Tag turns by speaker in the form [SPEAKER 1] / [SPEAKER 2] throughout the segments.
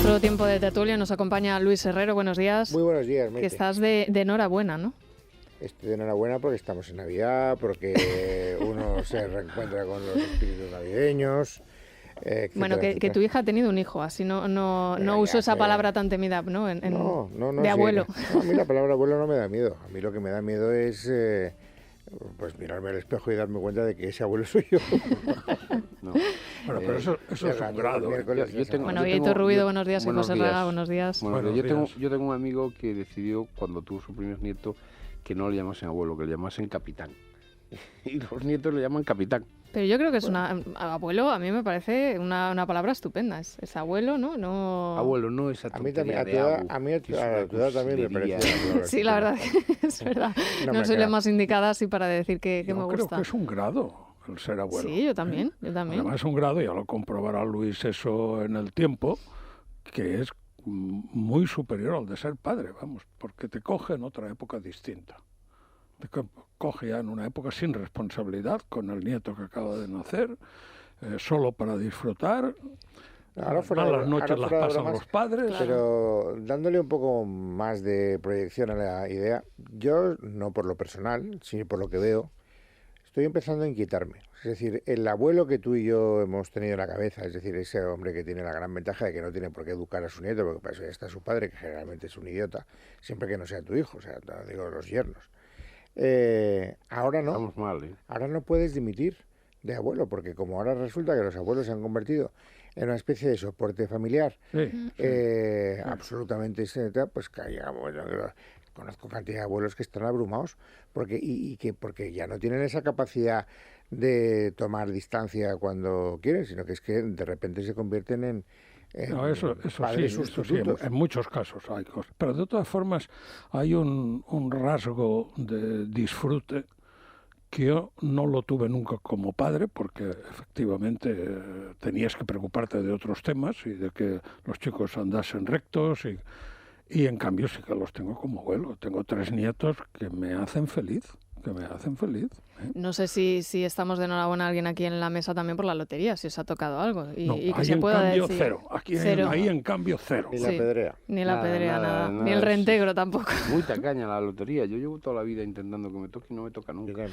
[SPEAKER 1] nuestro tiempo de tertulia nos acompaña Luis Herrero. Buenos días.
[SPEAKER 2] Muy buenos días, Maite.
[SPEAKER 1] Que estás de enhorabuena, ¿no?
[SPEAKER 2] Estoy de enhorabuena porque estamos en Navidad, porque uno se reencuentra con los espíritus navideños.
[SPEAKER 1] Bueno, que tu hija ha tenido un hijo, así no uso esa palabra tan temida, ¿no?
[SPEAKER 2] No,
[SPEAKER 1] de abuelo.
[SPEAKER 2] No, a mí la palabra abuelo no me da miedo. A mí lo que me da miedo es pues mirarme al espejo y darme cuenta de que ese abuelo soy yo.
[SPEAKER 3] No. Bueno, pero eso es un grado.
[SPEAKER 1] Bueno, Víctor Rubido, buenos días. Y José Raga, buenos días.
[SPEAKER 3] Bueno, yo tengo un amigo que decidió, cuando tuvo su primer nieto, que no le llamasen abuelo, que le llamasen capitán. Y los nietos le llaman capitán.
[SPEAKER 1] Pero yo creo que es abuelo, a mí me parece una palabra estupenda. Es abuelo, ¿no?
[SPEAKER 3] Abuelo, no esa tontería
[SPEAKER 2] a mí a tu edad también me parece.
[SPEAKER 1] Sí, la verdad es verdad. No soy la más indicada así para decir que me gusta.
[SPEAKER 4] Yo creo que es un grado el ser abuelo.
[SPEAKER 1] Sí, yo también.
[SPEAKER 4] Además es un grado, ya lo comprobará Luis eso en el tiempo, que es muy superior al de ser padre, vamos, porque te coge en otra época distinta. Te coge ya en una época sin responsabilidad, con el nieto que acaba de nacer, solo para disfrutar. Las noches las pasan los padres.
[SPEAKER 2] Pero dándole un poco más de proyección a la idea, yo, no por lo personal, sino por lo que veo, estoy empezando a inquietarme. Es decir, el abuelo que tú y yo hemos tenido en la cabeza, es decir, ese hombre que tiene la gran ventaja de que no tiene por qué educar a su nieto, porque para eso ya está su padre, que generalmente es un idiota, siempre que no sea tu hijo, o sea, digo, los yernos. Ahora no.
[SPEAKER 3] Estamos mal, ¿eh?
[SPEAKER 2] Ahora no puedes dimitir de abuelo, porque como ahora resulta que los abuelos se han convertido en una especie de soporte familiar, absolutamente, pues conozco cantidad de abuelos que están abrumados porque ya no tienen esa capacidad de tomar distancia cuando quieren, sino que es que de repente se convierten en
[SPEAKER 4] eso sí, en muchos casos hay cosas. Pero de todas formas hay un rasgo de disfrute que yo no lo tuve nunca como padre, porque efectivamente tenías que preocuparte de otros temas y de que los chicos andasen rectos y en cambio sí que los tengo como abuelo. Tengo 3 nietos que me hacen feliz.
[SPEAKER 1] No sé si estamos de enhorabuena a alguien aquí en la mesa también por la lotería, si os ha tocado algo. Y que
[SPEAKER 4] ahí
[SPEAKER 1] se
[SPEAKER 4] en
[SPEAKER 1] pueda
[SPEAKER 4] cambio
[SPEAKER 1] decir,
[SPEAKER 4] cero. Ahí en cambio cero.
[SPEAKER 2] Ni la pedrea.
[SPEAKER 1] Ni la pedrea, nada. Ni el reintegro tampoco.
[SPEAKER 3] Muy tacaña la lotería. Yo llevo toda la vida intentando que me toque y no me toca nunca.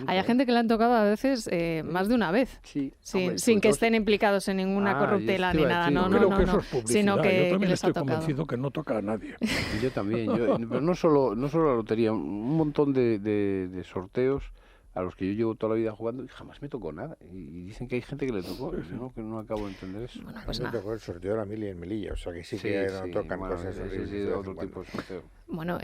[SPEAKER 1] Hay gente que le han tocado a veces más de una vez.
[SPEAKER 3] Sí.
[SPEAKER 1] Sin que estén implicados en ninguna corruptela ni nada.
[SPEAKER 4] No, creo que eso es publicidad.
[SPEAKER 1] Sino que
[SPEAKER 4] yo también
[SPEAKER 1] les
[SPEAKER 4] estoy
[SPEAKER 1] ha tocado.
[SPEAKER 4] convencido que no toca a nadie.
[SPEAKER 3] Yo también. Pero no solo la lotería, un montón de sorteos a los que yo llevo toda la vida jugando y jamás me tocó nada. Y dicen que hay gente que le tocó, que no acabo de entender eso.
[SPEAKER 2] Bueno, pues me tocó el sorteo de la mili en Melilla, o sea que sí que no tocan cosas horribles.
[SPEAKER 3] Sí, otro tipo de sorteo.
[SPEAKER 1] Bueno,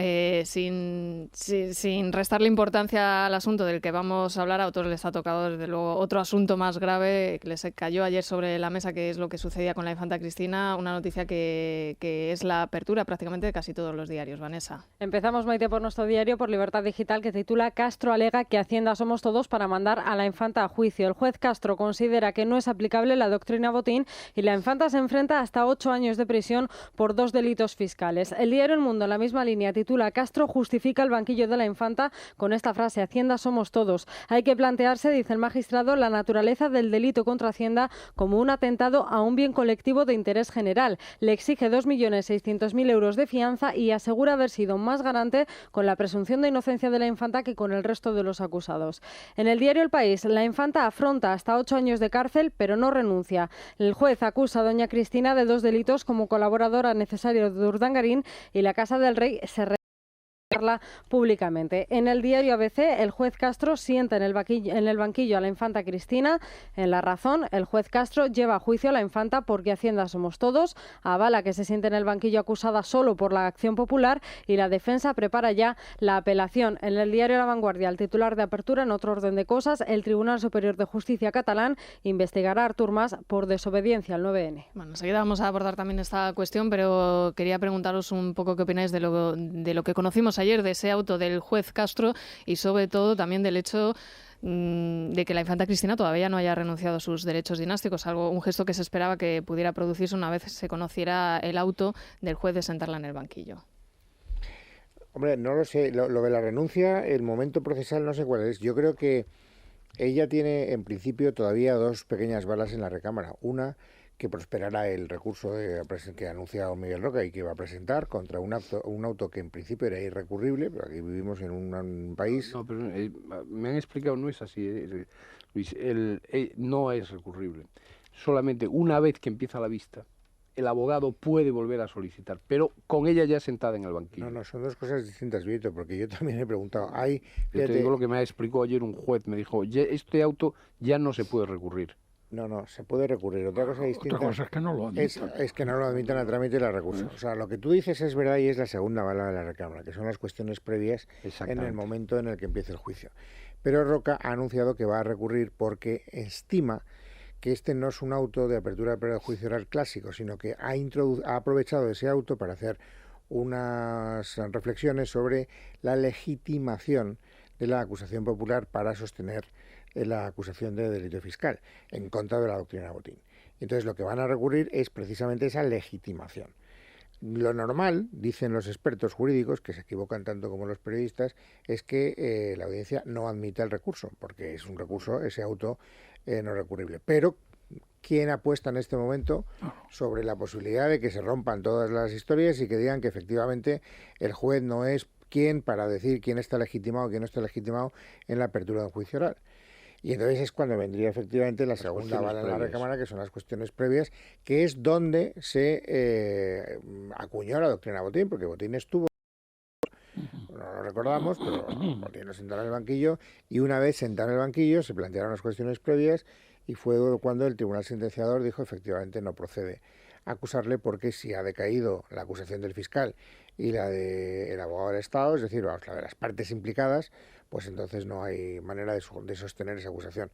[SPEAKER 1] sin restarle importancia al asunto del que vamos a hablar, a otros les ha tocado desde luego otro asunto más grave que les cayó ayer sobre la mesa, que es lo que sucedía con la infanta Cristina, una noticia que es la apertura prácticamente de casi todos los diarios. Vanessa.
[SPEAKER 5] Empezamos, Maite, por nuestro diario, por Libertad Digital, que titula Castro alega que Hacienda somos todos para mandar a la infanta a juicio. El juez Castro considera que no es aplicable la doctrina Botín y la infanta se enfrenta hasta 8 años de prisión por 2 delitos fiscales. El diario El Mundo, en la misma línea, titula Castro justifica el banquillo de la infanta con esta frase: Hacienda somos todos. Hay que plantearse, dice el magistrado, la naturaleza del delito contra Hacienda como un atentado a un bien colectivo de interés general. Le exige 2.600.000 euros de fianza y asegura haber sido más garante con la presunción de inocencia de la infanta que con el resto de los acusados. En el diario El País, la infanta afronta hasta 8 años de cárcel, pero no renuncia. El juez acusa a doña Cristina de 2 delitos como colaboradora necesaria de Urdangarín y la Casa del Rey se públicamente. En el diario ABC, el juez Castro sienta en el banquillo a la infanta Cristina. En La Razón, el juez Castro lleva a juicio a la infanta porque Hacienda somos todos, avala que se siente en el banquillo acusada solo por la acción popular y la defensa prepara ya la apelación. En el diario La Vanguardia, el titular de apertura, en otro orden de cosas, el Tribunal Superior de Justicia catalán investigará a Artur Mas por desobediencia al 9N.
[SPEAKER 1] Bueno, enseguida vamos a abordar también esta cuestión, pero quería preguntaros un poco qué opináis de lo que conocimos ayer, de ese auto del juez Castro y sobre todo también del hecho de que la infanta Cristina todavía no haya renunciado a sus derechos dinásticos, un gesto que se esperaba que pudiera producirse una vez se conociera el auto del juez de sentarla en el banquillo.
[SPEAKER 2] Hombre, no lo sé, lo de la renuncia, el momento procesal no sé cuál es. Yo creo que ella tiene en principio todavía 2 pequeñas balas en la recámara. Una, que prosperara el recurso que ha anunciado Miguel Roca y que iba a presentar contra un auto que en principio era irrecurrible, pero aquí vivimos en un país...
[SPEAKER 3] No, pero me han explicado, no es así, Luis, no es recurrible. Solamente una vez que empieza la vista, el abogado puede volver a solicitar, pero con ella ya sentada en el banquillo.
[SPEAKER 2] No, son dos cosas distintas, Vito, porque yo también he preguntado.
[SPEAKER 3] Yo te digo lo que me explicó ayer un juez, me dijo, este auto ya no se puede recurrir.
[SPEAKER 2] No, se puede recurrir. Otra cosa distinta
[SPEAKER 4] Otra cosa es que no lo admitan.
[SPEAKER 2] Es que no lo admitan a trámite la recurso. O sea, lo que tú dices es verdad y es la segunda bala de la recámara, que son las cuestiones previas en el momento en el que empiece el juicio. Pero Roca ha anunciado que va a recurrir porque estima que este no es un auto de apertura del juicio oral clásico, sino que ha aprovechado ese auto para hacer unas reflexiones sobre la legitimación de la acusación popular para sostener la acusación de delito fiscal en contra de la doctrina Botín. Entonces lo que van a recurrir es precisamente esa legitimación. Lo normal, dicen los expertos jurídicos, que se equivocan tanto como los periodistas, es que la audiencia no admita el recurso, porque es un recurso, ese auto no recurrible. Pero, ¿quién apuesta en este momento sobre la posibilidad de que se rompan todas las historias y que digan que efectivamente el juez no es quien para decir quién está legitimado o quién no está legitimado en la apertura de un juicio oral? Y entonces es cuando vendría efectivamente la segunda bala en la recámara, que son las cuestiones previas, que es donde se acuñó la doctrina Botín, porque Botín estuvo, no lo recordamos, pero Botín lo sentó en el banquillo, y una vez sentado en el banquillo se plantearon las cuestiones previas, y fue cuando el tribunal sentenciador dijo efectivamente no procede acusarle, porque si ha decaído la acusación del fiscal y la del abogado del Estado, es decir, la de las partes implicadas, pues entonces no hay manera de sostener esa acusación.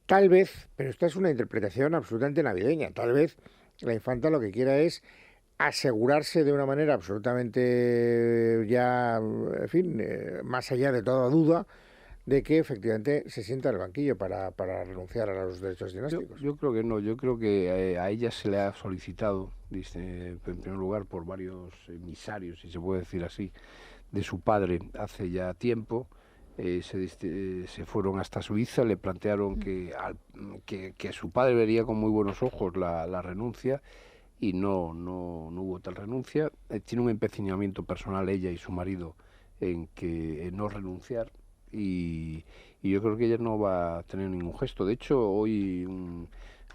[SPEAKER 2] Tal vez, pero esta es una interpretación absolutamente navideña, tal vez la infanta lo que quiera es asegurarse de una manera absolutamente ya, en fin, más allá de toda duda, de que efectivamente se sienta en el banquillo para renunciar a los derechos dinásticos.
[SPEAKER 3] Yo creo que no, yo creo que a ella se le ha solicitado, en primer lugar, por varios emisarios, si se puede decir así, de su padre hace ya tiempo. Se fueron hasta Suiza, le plantearon que su padre vería con muy buenos ojos la renuncia, y no hubo tal renuncia. Tiene un empecinamiento personal ella y su marido en no renunciar, y yo creo que ella no va a tener ningún gesto. De hecho, hoy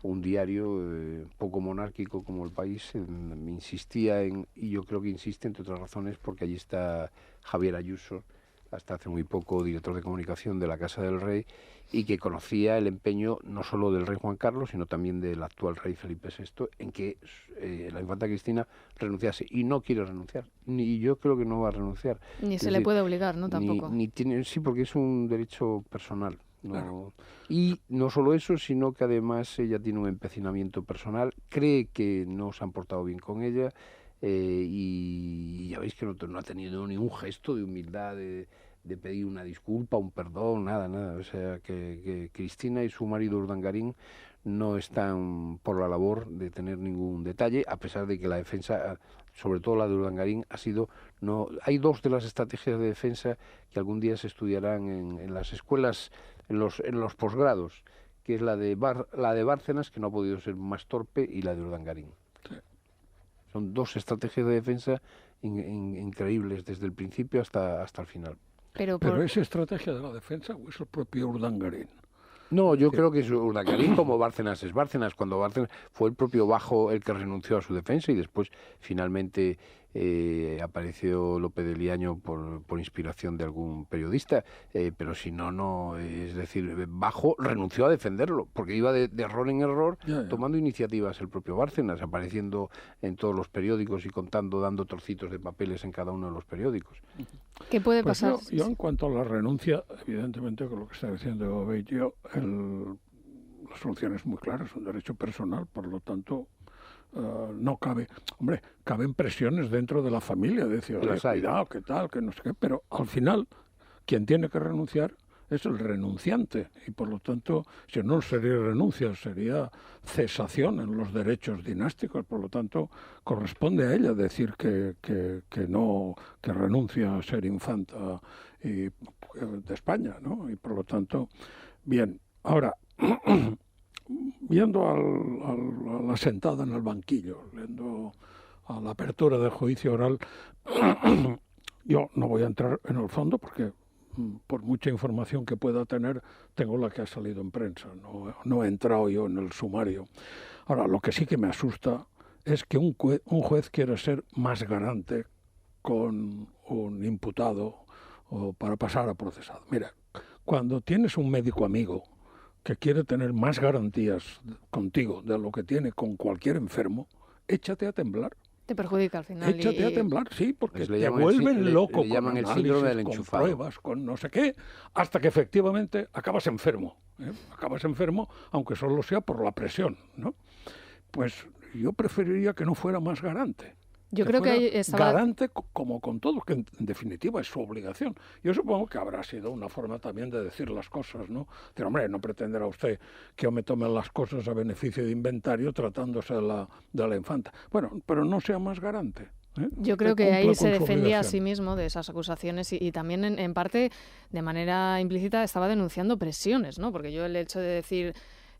[SPEAKER 3] un diario poco monárquico como El País me insistía y yo creo que insiste, entre otras razones, porque allí está Javier Ayuso, hasta hace muy poco director de comunicación de la Casa del Rey, y que conocía el empeño no solo del rey Juan Carlos, sino también del actual rey Felipe VI, en que la infanta Cristina renunciase, y no quiere renunciar, y yo creo que no va a renunciar.
[SPEAKER 1] Ni se le puede obligar, ¿no? Tampoco.
[SPEAKER 3] Sí, porque es un derecho personal.
[SPEAKER 4] Claro.
[SPEAKER 3] Y no solo eso, sino que además ella tiene un empecinamiento personal, cree que no se han portado bien con ella, y ya veis que no ha tenido ningún gesto de humildad, de pedir una disculpa, un perdón, nada. O sea, que Cristina y su marido Urdangarín no están por la labor de tener ningún detalle, a pesar de que la defensa, sobre todo la de Urdangarín, ha sido... Hay dos de las estrategias de defensa que algún día se estudiarán en las escuelas, en los posgrados, que es la de Bárcenas, que no ha podido ser más torpe, y la de Urdangarín.
[SPEAKER 4] Sí.
[SPEAKER 3] Son dos estrategias de defensa increíbles, desde el principio hasta el final.
[SPEAKER 4] ¿Pero es estrategia de la defensa o es el propio Urdangarín?
[SPEAKER 3] No, yo creo que es Urdangarín como Bárcenas es Bárcenas. Cuando Bárcenas fue el propio Bajo el que renunció a su defensa, y después finalmente apareció Lope de Liaño por inspiración de algún periodista, pero si no, es decir, Bajo renunció a defenderlo, porque iba de error en error, tomando iniciativas el propio Bárcenas, apareciendo en todos los periódicos y dando trocitos de papeles en cada uno de los periódicos.
[SPEAKER 1] ¿Qué puede pasar?
[SPEAKER 4] Yo en cuanto a la renuncia, evidentemente con lo que está diciendo Bello, la solución es muy clara, es un derecho personal, por lo tanto no cabe, caben presiones dentro de la familia, decir, cuidado, qué tal, que no sé qué, pero al final quien tiene que renunciar es el renunciante, y por lo tanto, si no sería renuncia, sería cesación en los derechos dinásticos, por lo tanto, corresponde a ella decir que renuncia a ser infanta de España, ¿no? Y por lo tanto, bien, ahora, yendo a la sentada en el banquillo, yendo a la apertura del juicio oral, yo no voy a entrar en el fondo porque por mucha información que pueda tener, tengo la que ha salido en prensa, no he entrado yo en el sumario. Ahora, lo que sí que me asusta es que un juez quiera ser más garante con un imputado o para pasar a procesado. Mira, cuando tienes un médico amigo que quiere tener más garantías contigo de lo que tiene con cualquier enfermo, échate a temblar.
[SPEAKER 1] Te perjudica al final.
[SPEAKER 4] Échate a temblar, sí, porque te vuelven loco
[SPEAKER 3] le llaman
[SPEAKER 4] con
[SPEAKER 3] el
[SPEAKER 4] análisis,
[SPEAKER 3] síndrome del
[SPEAKER 4] con
[SPEAKER 3] enchufado.
[SPEAKER 4] pruebas, con no sé qué, hasta que efectivamente acabas enfermo. Acabas enfermo, aunque solo sea por la presión, ¿no? Pues yo preferiría que no fuera más garante.
[SPEAKER 1] Yo creo que estaba...
[SPEAKER 4] garante como con todo, que en definitiva es su obligación. Yo supongo que habrá sido una forma también de decir las cosas, ¿no? Pero, hombre, no pretenderá usted que yo me tome las cosas a beneficio de inventario tratándose de la infanta. Bueno, pero no sea más garante.
[SPEAKER 1] Yo creo que ahí se defendía a sí mismo de esas acusaciones y también en parte de manera implícita estaba denunciando presiones, ¿no? Porque yo el hecho de decir...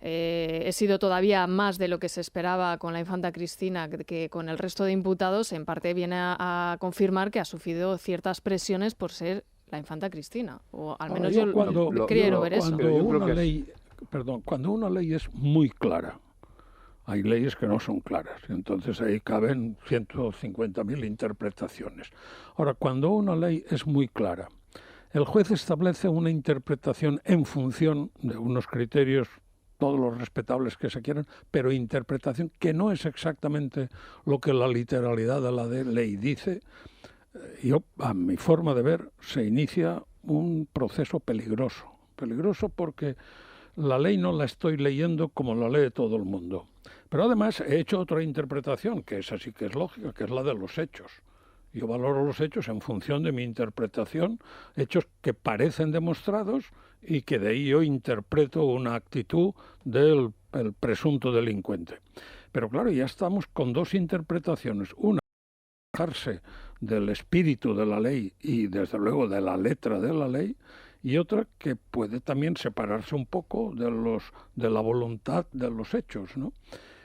[SPEAKER 1] he sido todavía más de lo que se esperaba con la infanta Cristina que con el resto de imputados, en parte viene a confirmar que ha sufrido ciertas presiones por ser la infanta Cristina, o al menos yo quiero ver eso.
[SPEAKER 4] Cuando una ley es muy clara, hay leyes que no son claras, y entonces ahí caben 150.000 interpretaciones. Ahora, cuando una ley es muy clara, el juez establece una interpretación en función de unos criterios todos los respetables que se quieran, pero interpretación que no es exactamente lo que la literalidad de la ley dice. Yo, a mi forma de ver, se inicia un proceso peligroso. Peligroso porque la ley no la estoy leyendo como la lee todo el mundo. Pero además he hecho otra interpretación, que esa sí que es lógica, que es la de los hechos. Yo valoro los hechos en función de mi interpretación, hechos que parecen demostrados y que de ahí yo interpreto una actitud del presunto delincuente. Pero claro, ya estamos con dos interpretaciones. Una, alejarse del espíritu de la ley y desde luego de la letra de la ley, y otra que puede también separarse un poco de la voluntad de los hechos, ¿no?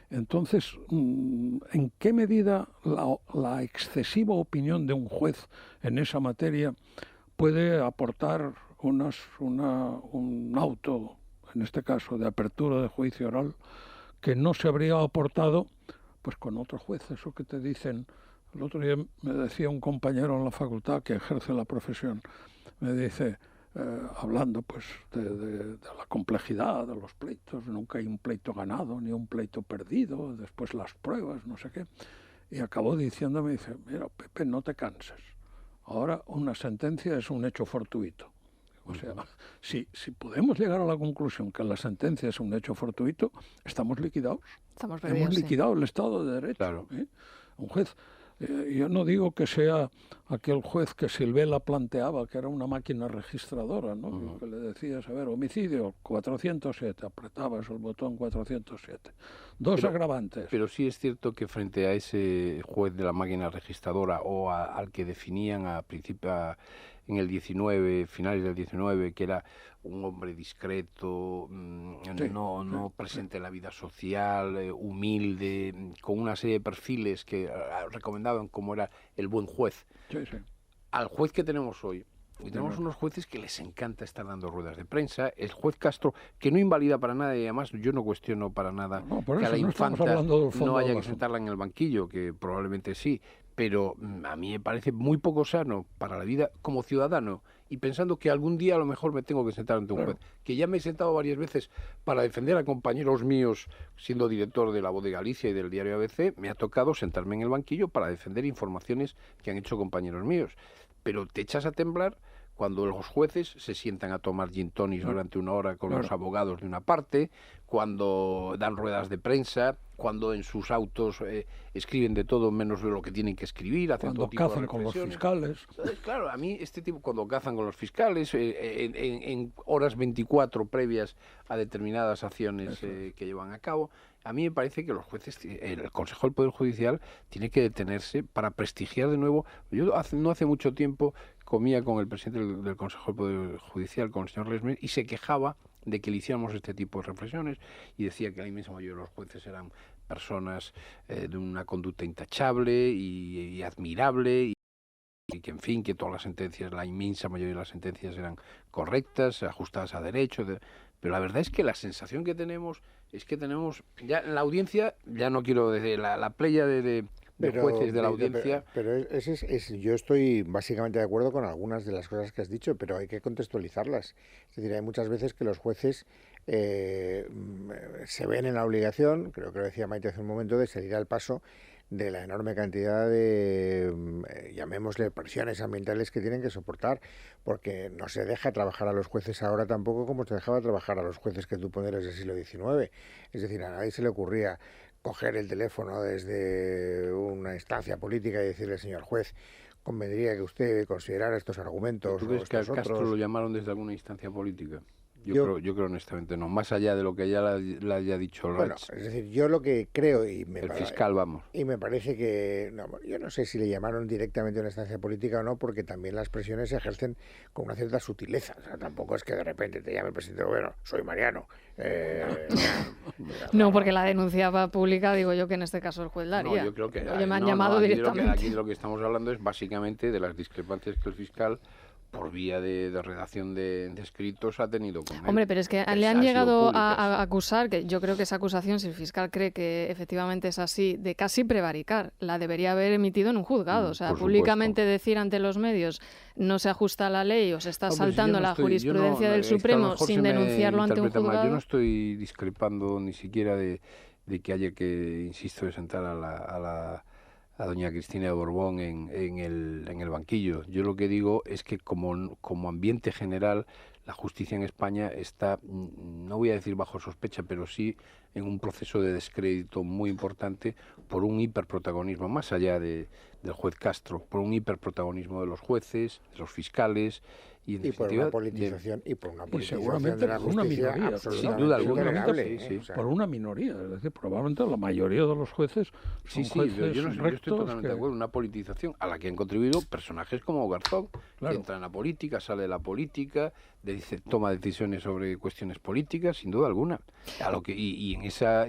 [SPEAKER 4] Entonces, ¿en qué medida la excesiva opinión de un juez en esa materia puede aportar un auto, en este caso de apertura de juicio oral, que no se habría aportado pues con otro juez? Eso que te dicen. El otro día me decía un compañero en la facultad que ejerce la profesión, me dice... hablando pues de la complejidad de los pleitos, nunca hay un pleito ganado ni un pleito perdido, después las pruebas, no sé qué, y acabó diciéndome, dice, mira, Pepe, no te canses, ahora una sentencia es un hecho fortuito. O sea, si podemos llegar a la conclusión que la sentencia es un hecho fortuito, estamos liquidados. Hemos liquidado el Estado de Derecho.
[SPEAKER 3] Claro.
[SPEAKER 4] Un juez... yo no digo que sea aquel juez que Silvela planteaba, que era una máquina registradora, ¿no? Que le decías, a ver, homicidio 407, apretabas el botón 407. Dos agravantes.
[SPEAKER 3] Pero sí es cierto que frente a ese juez de la máquina registradora o al que definían en el 19, finales del 19, que era un hombre discreto, no presente en la vida social, humilde, con una serie de perfiles que recomendaban como era el buen juez.
[SPEAKER 4] Sí, sí.
[SPEAKER 3] Al juez que tenemos hoy, tenemos unos jueces que les encanta estar dando ruedas de prensa. El juez Castro, que no invalida para nada, y además yo no cuestiono para nada que a la infanta no haya que sentarla en el banquillo, que probablemente sí, pero a mí me parece muy poco sano para la vida como ciudadano, y pensando que algún día a lo mejor me tengo que sentar ante un juez, que ya me he sentado varias veces para defender a compañeros míos, siendo director de La Voz de Galicia y del diario ABC, me ha tocado sentarme en el banquillo para defender informaciones que han hecho compañeros míos. Pero te echas a temblar cuando los jueces se sientan a tomar gin tonics durante una hora con los abogados de una parte, cuando dan ruedas de prensa, cuando en sus autos escriben de todo menos de lo que tienen que escribir, hacen
[SPEAKER 4] cuando
[SPEAKER 3] todo tipo
[SPEAKER 4] cazan
[SPEAKER 3] de
[SPEAKER 4] con los fiscales.
[SPEAKER 3] Claro, a mí este tipo, cuando cazan con los fiscales, en horas 24 previas a determinadas acciones que llevan a cabo, a mí me parece que los jueces, el Consejo del Poder Judicial tiene que detenerse para prestigiar de nuevo. Yo no hace mucho tiempo comía con el presidente del Consejo del Poder Judicial, con el señor Lesmer, y se quejaba de que le hiciéramos este tipo de reflexiones, y decía que la inmensa mayoría de los jueces eran personas de una conducta intachable y admirable, y que, en fin, que todas las sentencias, la inmensa mayoría de las sentencias eran correctas, ajustadas a derecho, pero la verdad es que la sensación que tenemos es que tenemos, ya en la audiencia, ya no quiero decir, la playa de jueces de la audiencia...
[SPEAKER 2] Pero yo estoy básicamente de acuerdo con algunas de las cosas que has dicho, pero hay que contextualizarlas. Es decir, hay muchas veces que los jueces se ven en la obligación, creo que lo decía Maite hace un momento, de salir al paso de la enorme cantidad de, llamémosle, presiones ambientales que tienen que soportar, porque no se deja trabajar a los jueces ahora tampoco como se dejaba trabajar a los jueces que tú pones del siglo XIX. Es decir, a nadie se le ocurría coger el teléfono desde una instancia política y decirle, señor juez, convendría que usted considerara estos argumentos.
[SPEAKER 3] ¿Tú crees que al Castro lo llamaron desde alguna instancia política? Yo creo honestamente no, más allá de lo que ya le haya dicho el
[SPEAKER 2] Bueno, es decir, yo lo que creo
[SPEAKER 3] el fiscal, vamos.
[SPEAKER 2] Y me parece que, yo no sé si le llamaron directamente una instancia política o no, porque también las presiones se ejercen con una cierta sutileza. O sea, tampoco es que de repente te llame el presidente del gobierno, soy Mariano.
[SPEAKER 1] No, porque la denuncia pública, digo yo que en este caso el juez la haría.
[SPEAKER 3] No, yo creo que
[SPEAKER 1] me han llamado directamente.
[SPEAKER 3] Aquí de lo que estamos hablando es básicamente de las discrepancias que el fiscal, por vía de redacción de escritos, ha tenido con él.
[SPEAKER 1] Hombre, pero es que le han llegado a acusar, que yo creo que esa acusación, si el fiscal cree que efectivamente es así, de casi prevaricar, la debería haber emitido en un juzgado. O sea, públicamente decir ante los medios no se ajusta a la ley o se está saltando la jurisprudencia del Supremo sin denunciarlo ante un juzgado.
[SPEAKER 3] Yo no estoy discrepando ni siquiera de que haya que, insisto, de sentar a doña Cristina de Borbón en el banquillo. Yo lo que digo es que como ambiente general, la justicia en España está, no voy a decir bajo sospecha, pero sí en un proceso de descrédito muy importante por un hiperprotagonismo, más allá del juez Castro, por un hiperprotagonismo de los jueces, de los fiscales, y
[SPEAKER 2] por una politización de la
[SPEAKER 4] por una minoría,
[SPEAKER 3] sin duda alguna,
[SPEAKER 4] por una minoría, es decir, probablemente la mayoría de los jueces son jueces
[SPEAKER 3] yo estoy totalmente de acuerdo, una politización a la que han contribuido personajes como Garzón, que entra en la política, sale de la política, toma decisiones sobre cuestiones políticas, sin duda alguna, a lo que y en esas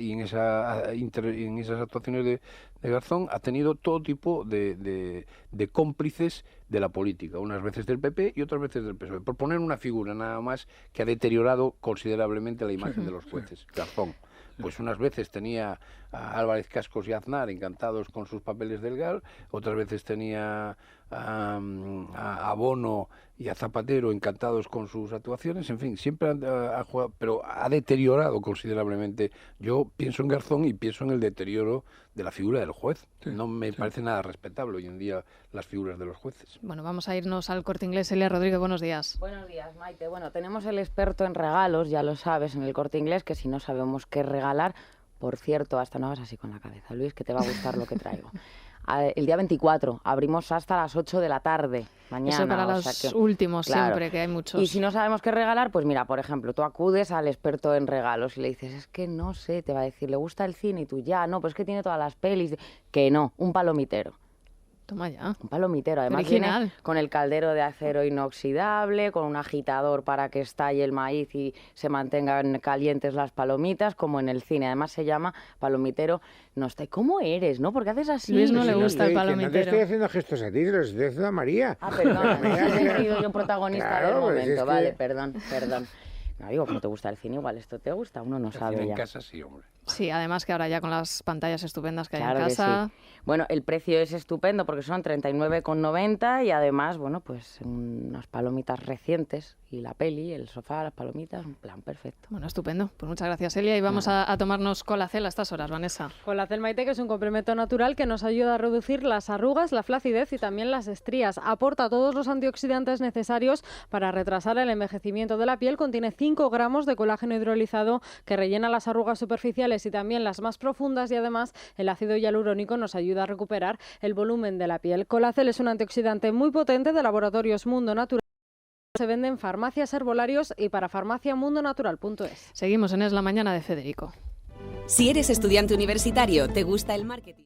[SPEAKER 3] actuaciones de Garzón ha tenido todo tipo de cómplices de la política, unas veces del PP y otras veces del PSOE, por poner una figura nada más que ha deteriorado considerablemente la imagen de los jueces. Garzón, pues unas veces tenía a Álvarez Cascos y Aznar encantados con sus papeles del GAL, otras veces tenía a Bono y a Zapatero encantados con sus actuaciones, en fin, siempre ha jugado, pero ha deteriorado considerablemente. Yo pienso en Garzón y pienso en el deterioro de la figura del juez. No me parece nada respetable hoy en día las figuras de los jueces.
[SPEAKER 1] Bueno, vamos a irnos al Corte Inglés. Elia Rodríguez, buenos días.
[SPEAKER 6] Buenos días, Maite. Bueno, tenemos el experto en regalos, ya lo sabes, en el Corte Inglés, que si no sabemos qué regalar, por cierto, hasta no hagas así con la cabeza, Luis, que te va a gustar lo que traigo. El día 24 abrimos hasta las 8 de la tarde, mañana.
[SPEAKER 1] Eso para los últimos, claro, siempre, que hay muchos.
[SPEAKER 6] Y si no sabemos qué regalar, pues mira, por ejemplo, tú acudes al experto en regalos y le dices, es que no sé, te va a decir, ¿le gusta el cine? Y tú, ya, no, pues es que tiene todas las pelis. Que no, un palomitero.
[SPEAKER 1] Toma ya.
[SPEAKER 6] Un palomitero, además
[SPEAKER 1] original.
[SPEAKER 6] Viene con el caldero de acero inoxidable, con un agitador para que estalle el maíz y se mantengan calientes las palomitas, como en el cine. Además se llama palomitero. No está. ¿Cómo eres, no? Porque haces así.
[SPEAKER 1] Luis no le gusta el palomitero.
[SPEAKER 2] No te estoy haciendo gestos a ti, se los estoy haciendo a María.
[SPEAKER 6] Ah, perdón, he sido yo protagonista del momento. Vale, perdón. No, digo, como te gusta el cine, igual esto te gusta, uno no sabe ya.
[SPEAKER 3] En casa sí, hombre.
[SPEAKER 1] Sí, además que ahora ya con las pantallas estupendas que hay en
[SPEAKER 6] casa. Sí. Bueno, el precio es estupendo porque son 39,90 y además, bueno, pues unas palomitas recientes y la peli, el sofá, las palomitas, un plan perfecto.
[SPEAKER 1] Bueno, estupendo. Pues muchas gracias, Elia. Y vamos a tomarnos Colacel a estas horas, Vanessa.
[SPEAKER 5] Colacel, Maite, que es un complemento natural que nos ayuda a reducir las arrugas, la flacidez y también las estrías. Aporta todos los antioxidantes necesarios para retrasar el envejecimiento de la piel. Contiene 5 gramos de colágeno hidrolizado que rellena las arrugas superficiales y también las más profundas, y además el ácido hialurónico nos ayuda a recuperar el volumen de la piel. Colacel es un antioxidante muy potente de Laboratorios Mundo Natural. Se vende en farmacias, herbolarios y para farmaciamundonatural.es.
[SPEAKER 1] Seguimos en Es la Mañana de Federico.
[SPEAKER 7] Si eres estudiante universitario, ¿te gusta el marketing?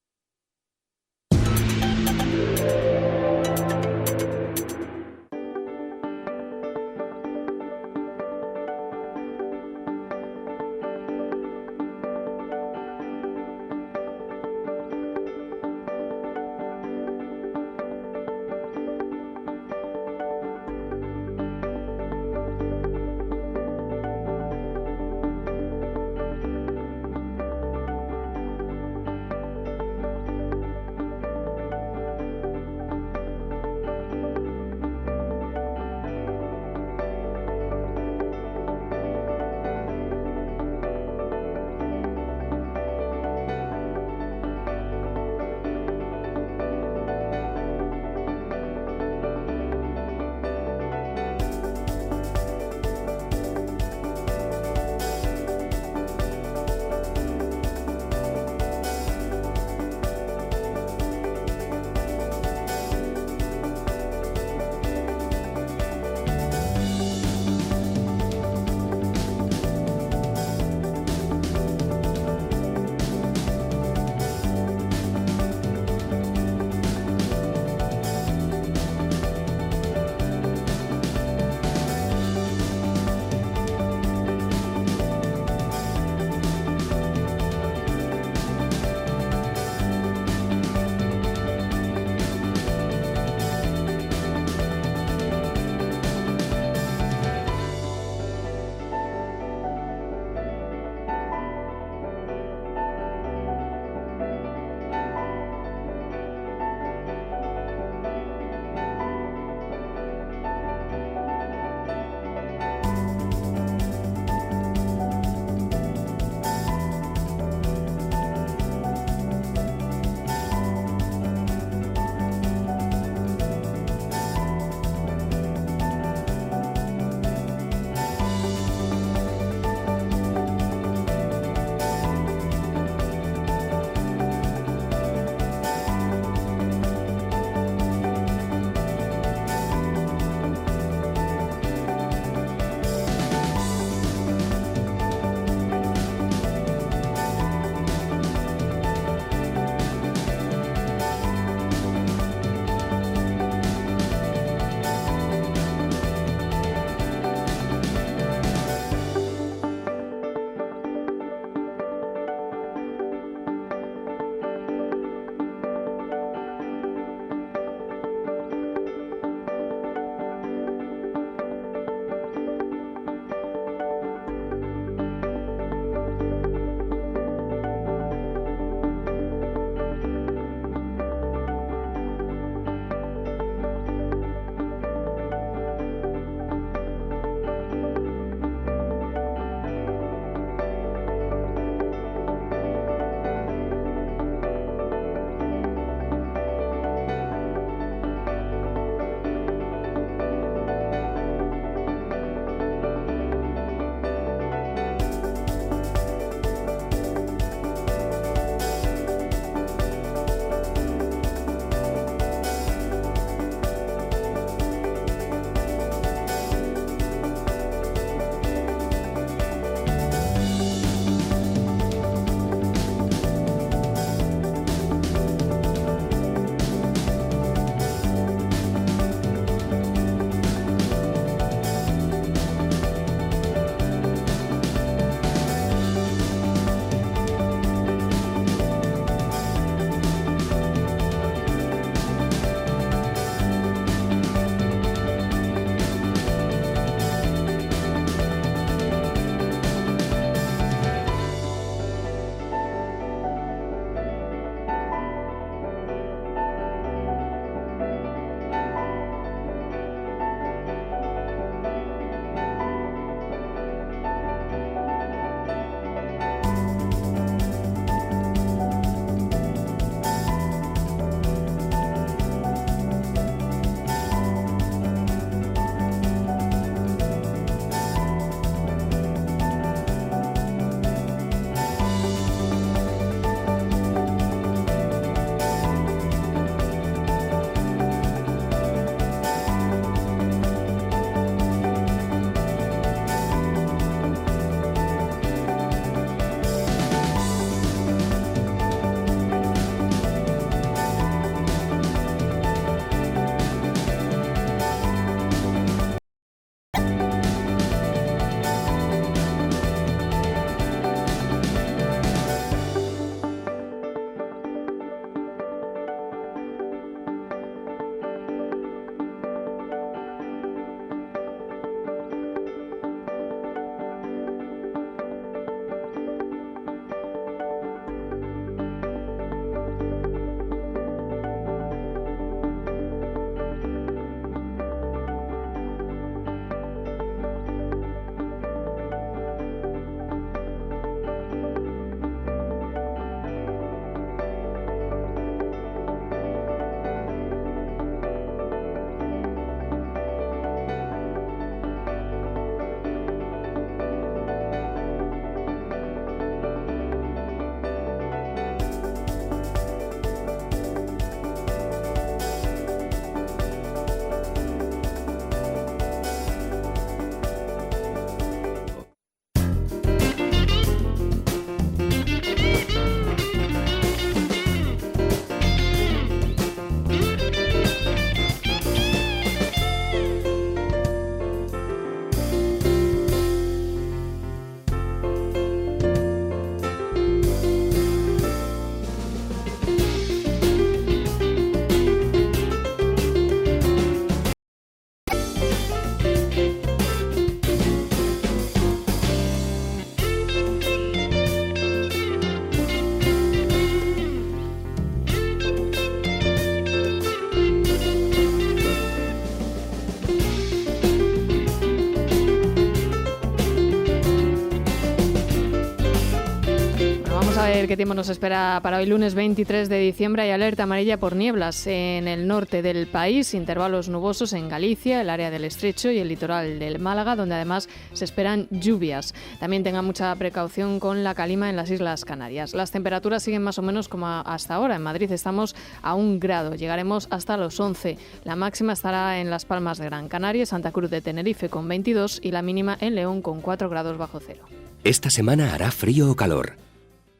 [SPEAKER 1] ver qué tiempo nos espera para hoy lunes 23 de diciembre. Hay alerta amarilla por nieblas en el norte del país, intervalos nubosos en Galicia, el área del Estrecho y el litoral del Málaga, donde además se esperan lluvias. También tenga mucha precaución con la calima en las Islas Canarias. Las temperaturas siguen más o menos como hasta ahora. En Madrid estamos a 1 grado, llegaremos hasta los 11. La máxima estará en Las Palmas de Gran Canaria, Santa Cruz de Tenerife con 22 y la mínima en León con 4 grados bajo cero.
[SPEAKER 8] Esta semana hará frío o calor.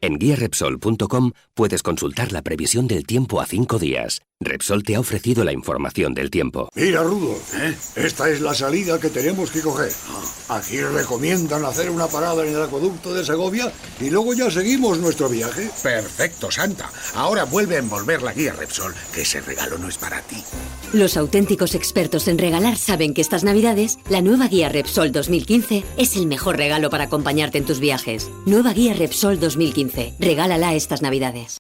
[SPEAKER 8] En guiarepsol.com puedes consultar la previsión del tiempo a 5 días. Repsol te ha ofrecido la información del tiempo.
[SPEAKER 9] Mira, Rudo, esta es la salida que tenemos que coger. Aquí recomiendan hacer una parada en el acueducto de Segovia y luego ya seguimos nuestro viaje.
[SPEAKER 10] Perfecto, Santa. Ahora vuelve a envolver la guía Repsol, que ese regalo no es para ti.
[SPEAKER 11] Los auténticos expertos en regalar saben que estas Navidades, la nueva guía Repsol 2015 es el mejor regalo para acompañarte en tus viajes. Nueva guía Repsol 2015. Regálala estas Navidades.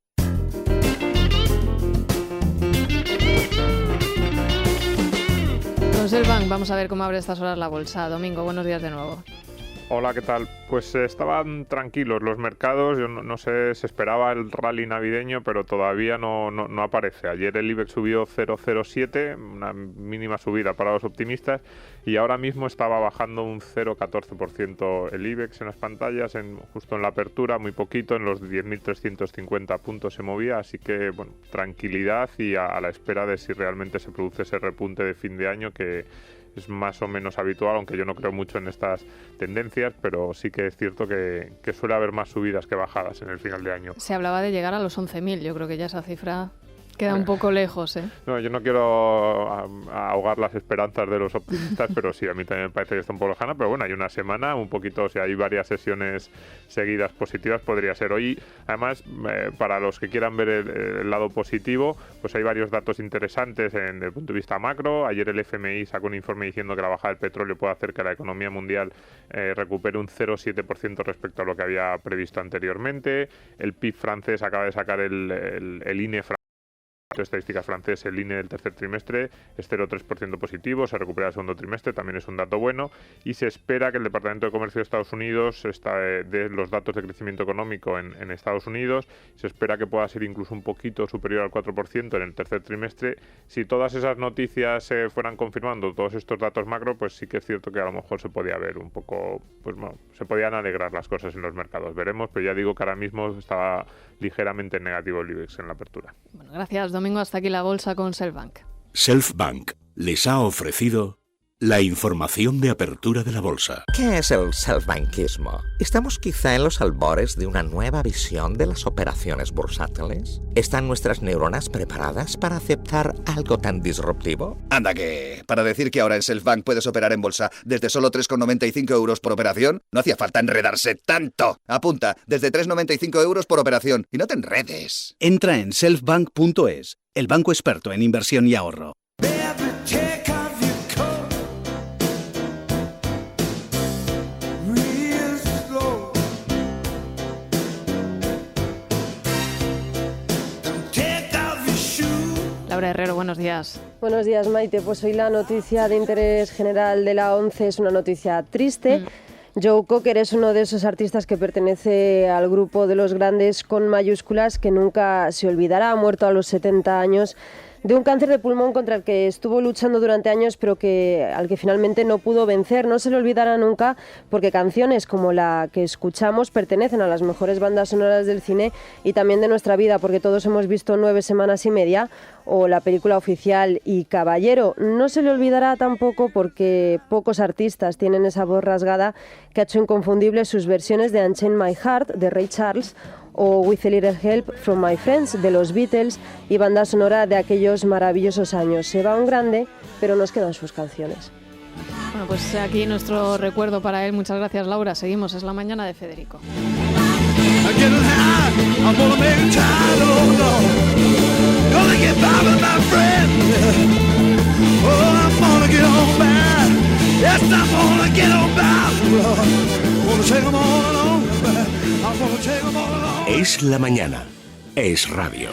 [SPEAKER 1] Con Selvank vamos a ver cómo abre estas horas la bolsa. Domingo, buenos días de nuevo.
[SPEAKER 12] Hola, ¿qué tal? Pues estaban tranquilos los mercados, yo no sé, se esperaba el rally navideño, pero todavía no aparece. Ayer el IBEX subió 0,07, una mínima subida para los optimistas, y ahora mismo estaba bajando un 0,14% el IBEX en las pantallas, justo en la apertura, muy poquito, en los 10.350 puntos se movía, así que, bueno, tranquilidad y a la espera de si realmente se produce ese repunte de fin de año que es más o menos habitual, aunque yo no creo mucho en estas tendencias, pero sí que es cierto que suele haber más subidas que bajadas en el final de año.
[SPEAKER 1] Se hablaba de llegar a los 11.000, yo creo que ya esa cifra queda un poco lejos, ¿eh?
[SPEAKER 12] No, yo no quiero ahogar las esperanzas de los optimistas, pero sí, a mí también me parece que está un poco lejana, pero bueno, hay una semana, un poquito, si hay varias sesiones seguidas positivas, podría ser. Hoy, además, para los que quieran ver el lado positivo, pues hay varios datos interesantes desde el punto de vista macro. Ayer el FMI sacó un informe diciendo que la bajada del petróleo puede hacer que la economía mundial recupere un 0,7% respecto a lo que había previsto anteriormente. El PIB francés acaba de sacar el INE francés. Estadísticas francés, el INE del tercer trimestre es 0,3% positivo, se recupera el segundo trimestre, también es un dato bueno, y se espera que el Departamento de Comercio de Estados Unidos dé los datos de crecimiento económico en Estados Unidos, se espera que pueda ser incluso un poquito superior al 4% en el tercer trimestre. Si todas esas noticias se fueran confirmando, todos estos datos macro, pues sí que es cierto que a lo mejor se podía ver un poco, pues bueno, se podían alegrar las cosas en los mercados, veremos, pero ya digo que ahora mismo estaba ligeramente negativo el IBEX en la apertura.
[SPEAKER 1] Bueno, gracias, Domingo. Hasta aquí la bolsa con Selvank.
[SPEAKER 13] Selfbank les ha ofrecido la información de apertura de la bolsa.
[SPEAKER 14] ¿Qué es el selfbankismo? ¿Estamos quizá en los albores de una nueva visión de las operaciones bursátiles? ¿Están nuestras neuronas preparadas para aceptar algo tan disruptivo?
[SPEAKER 15] Anda que, para decir que ahora en Selfbank puedes operar en bolsa desde solo 3,95 euros por operación, no hacía falta enredarse tanto. Apunta, desde 3,95 euros por operación y no te enredes.
[SPEAKER 13] Entra en selfbank.es, el banco experto en inversión y ahorro.
[SPEAKER 1] Laura Herrero, buenos días.
[SPEAKER 16] Buenos días, Maite. Pues hoy la noticia de interés general de la ONCE es una noticia triste. Joe Cocker es uno de esos artistas que pertenece al grupo de los grandes con mayúsculas que nunca se olvidará. Ha muerto a los 70 años de un cáncer de pulmón contra el que estuvo luchando durante años, pero al que finalmente no pudo vencer. No se le olvidará nunca porque canciones como la que escuchamos pertenecen a las mejores bandas sonoras del cine y también de nuestra vida, porque todos hemos visto 9 semanas y media o la película oficial y Caballero. No se le olvidará tampoco porque pocos artistas tienen esa voz rasgada que ha hecho inconfundibles sus versiones de Unchain My Heart de Ray Charles o With a Little Help from My Friends de los Beatles y banda sonora de aquellos maravillosos años. Se va un grande, pero nos quedan sus canciones.
[SPEAKER 1] Bueno, pues aquí nuestro recuerdo para él. Muchas gracias, Laura. Seguimos, es la mañana de Federico.
[SPEAKER 13] Es la mañana. Es radio.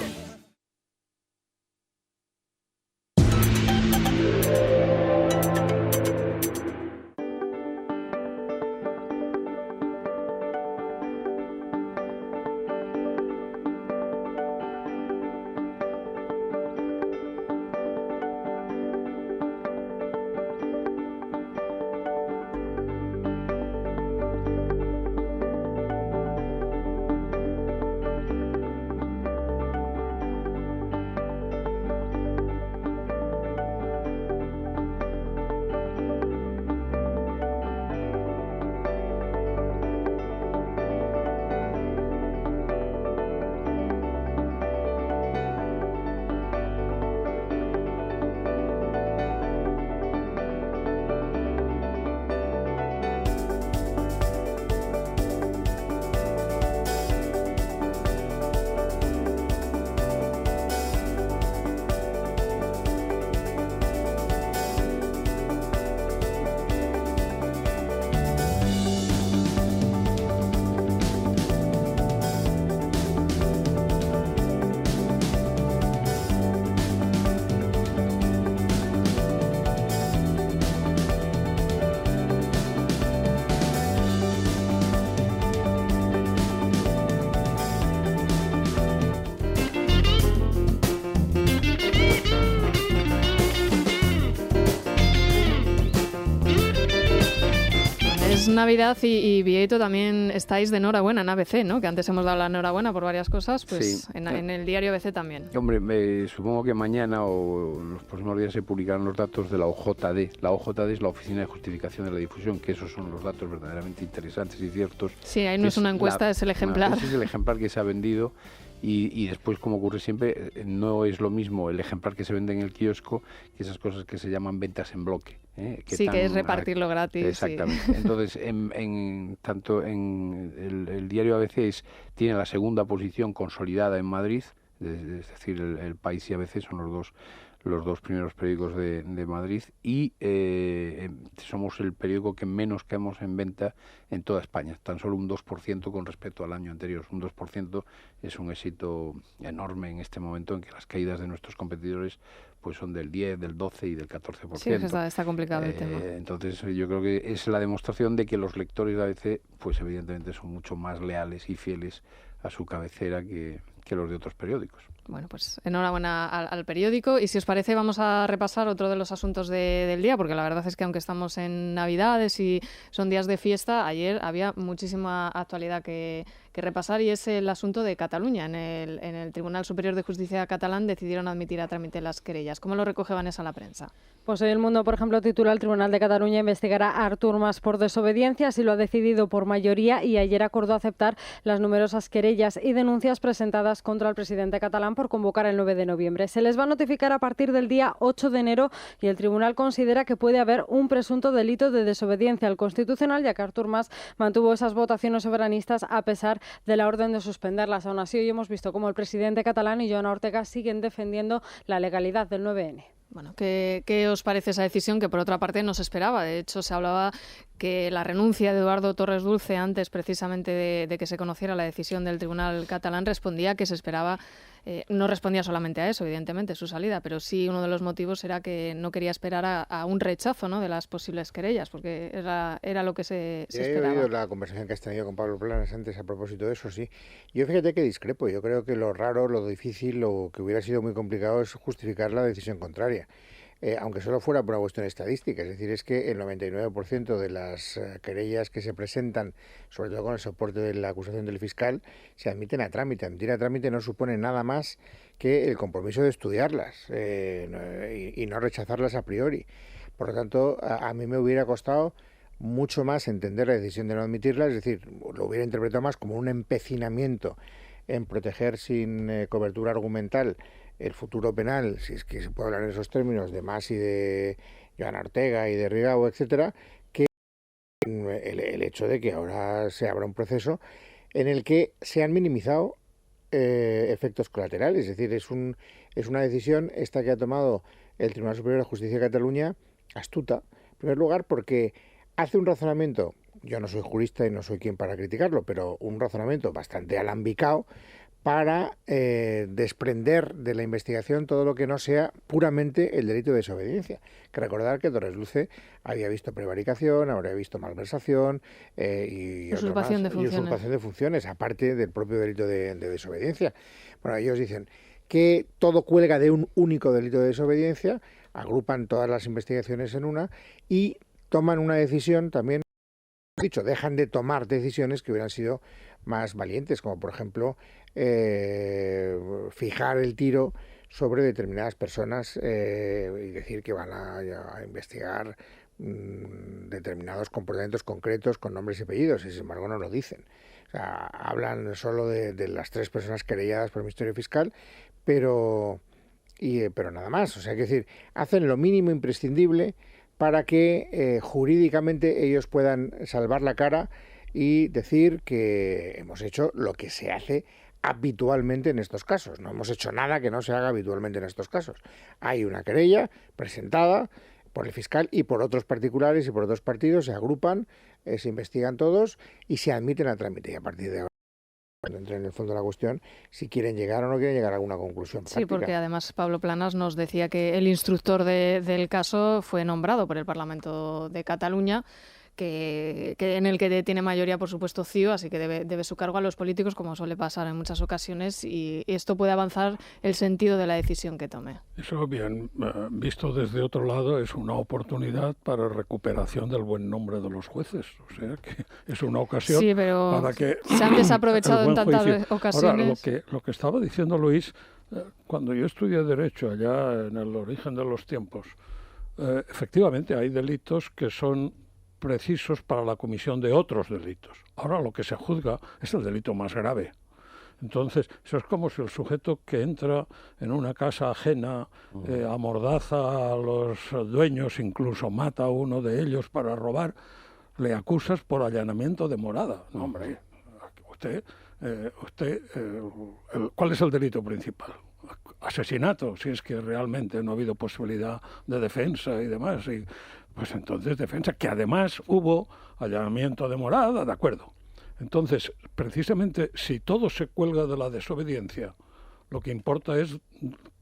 [SPEAKER 1] Navidad y Vieito también estáis de enhorabuena en ABC, ¿no? Que antes hemos dado la enhorabuena por varias cosas, pues sí. en el diario ABC también.
[SPEAKER 3] Hombre, supongo que mañana o en los próximos días se publicarán los datos de la OJD. La OJD es la Oficina de Justificación de la Difusión, que esos son los datos verdaderamente interesantes y ciertos.
[SPEAKER 1] Sí, ahí no es una encuesta, es el ejemplar.
[SPEAKER 3] Ese es el ejemplar que se ha vendido. Y después, como ocurre siempre, no es lo mismo el ejemplar que se vende en el kiosco que esas cosas que se llaman ventas en bloque.
[SPEAKER 1] Que es repartirlo gratis.
[SPEAKER 3] Exactamente. Sí. Entonces, tanto en el diario ABC tiene la segunda posición consolidada en Madrid, es decir, el País y ABC son los dos primeros periódicos de Madrid, y somos el periódico que menos caemos en venta en toda España, tan solo un 2% con respecto al año anterior. Un 2% es un éxito enorme en este momento en que las caídas de nuestros competidores pues son del 10, del 12 y del 14%.
[SPEAKER 1] Sí, está complicado el tema.
[SPEAKER 3] Entonces yo creo que es la demostración de que los lectores de ABC pues evidentemente son mucho más leales y fieles a su cabecera que los de otros periódicos.
[SPEAKER 1] Bueno, pues enhorabuena al periódico. Y si os parece, vamos a repasar otro de los asuntos del día, porque la verdad es que aunque estamos en Navidades y son días de fiesta, ayer había muchísima actualidad que repasar, y es el asunto de Cataluña. En el Tribunal Superior de Justicia catalán decidieron admitir a trámite las querellas. ¿Cómo lo recoge Vanessa La Prensa?
[SPEAKER 5] Pues hoy El Mundo, por ejemplo, titula: el Tribunal de Cataluña investigará a Artur Mas por desobediencia, así lo ha decidido por mayoría, y ayer acordó aceptar las numerosas querellas y denuncias presentadas contra el presidente catalán por convocar el 9 de noviembre. Se les va a notificar a partir del día 8 de enero y el tribunal considera que puede haber un presunto delito de desobediencia al Constitucional, ya que Artur Mas mantuvo esas votaciones soberanistas a pesar de la orden de suspenderlas. Aún así, hoy hemos visto cómo el presidente catalán y Joana Ortega siguen defendiendo la legalidad del 9N.
[SPEAKER 1] Bueno, ¿qué os parece esa decisión que por otra parte no se esperaba? De hecho, se hablaba que la renuncia de Eduardo Torres Dulce antes precisamente de que se conociera la decisión del Tribunal catalán respondía que se esperaba, no respondía solamente a eso, evidentemente, su salida, pero sí uno de los motivos era que no quería esperar a un rechazo, ¿no?, de las posibles querellas, porque era lo que se esperaba.
[SPEAKER 2] He oído la conversación que has tenido con Pablo Planas antes a propósito de eso, sí. Yo fíjate que discrepo. Yo creo que lo raro, lo difícil, lo que hubiera sido muy complicado es justificar la decisión contraria. Aunque solo fuera por una cuestión estadística, es decir, es que el 99% de las querellas que se presentan, sobre todo con el soporte de la acusación del fiscal, se admiten a trámite. Admitir a trámite no supone nada más que el compromiso de estudiarlas y no rechazarlas a priori. Por lo tanto, a mí me hubiera costado mucho más entender la decisión de no admitirlas, es decir, lo hubiera interpretado más como un empecinamiento en proteger sin cobertura argumental el futuro penal, si es que se puede hablar en esos términos, de Mas y de Joana Ortega y de Rigau, etcétera, que el hecho de que ahora se abra un proceso en el que se han minimizado efectos colaterales. Es decir, es una decisión esta que ha tomado el Tribunal Superior de Justicia de Cataluña astuta, en primer lugar porque hace un razonamiento, yo no soy jurista y no soy quien para criticarlo, pero un razonamiento bastante alambicado para desprender de la investigación todo lo que no sea puramente el delito de desobediencia. Que recordar que Torres Dulce había visto prevaricación, habría visto malversación y
[SPEAKER 1] usurpación de
[SPEAKER 2] funciones, aparte del propio delito de desobediencia. Bueno, ellos dicen que todo cuelga de un único delito de desobediencia, agrupan todas las investigaciones en una y toman una decisión también, dicho, dejan de tomar decisiones que hubieran sido más valientes, como por ejemplo fijar el tiro sobre determinadas personas y decir que van a investigar determinados comportamientos concretos con nombres y apellidos, y sin embargo no lo dicen. O sea, hablan solo de las 3 personas querelladas por el Ministerio Fiscal, pero nada más. O sea, es decir, hacen lo mínimo imprescindible para que jurídicamente ellos puedan salvar la cara y decir que hemos hecho lo que se hace habitualmente en estos casos. No hemos hecho nada que no se haga habitualmente en estos casos. Hay una querella presentada por el fiscal y por otros particulares y por otros partidos, se agrupan, se investigan todos y se admiten a trámite. Y a partir de ahora, cuando entre en el fondo de la cuestión, si quieren llegar o no quieren llegar a alguna conclusión práctica.
[SPEAKER 1] Sí, porque además Pablo Planas nos decía que el instructor del caso fue nombrado por el Parlamento de Cataluña, en el que tiene mayoría, por supuesto, CiU, así que debe su cargo a los políticos, como suele pasar en muchas ocasiones, y esto puede avanzar el sentido de la decisión que tome.
[SPEAKER 4] Eso, bien, visto desde otro lado, es una oportunidad para recuperación del buen nombre de los jueces. O sea, que es una ocasión para que
[SPEAKER 1] se han desaprovechado en tantas ocasiones.
[SPEAKER 4] Ahora, lo que estaba diciendo Luis, cuando yo estudié Derecho allá en el origen de los tiempos, efectivamente hay delitos que son precisos para la comisión de otros delitos. Ahora lo que se juzga es el delito más grave. Entonces, eso es como si el sujeto que entra en una casa ajena, amordaza a los dueños, incluso mata a uno de ellos para robar, le acusas por allanamiento de morada. No, hombre, ¿cuál es el delito principal? Asesinato, si es que realmente no ha habido posibilidad de defensa y demás. Y, pues entonces defensa, que además hubo allanamiento de morada, de acuerdo. Entonces, precisamente, si todo se cuelga de la desobediencia, lo que importa es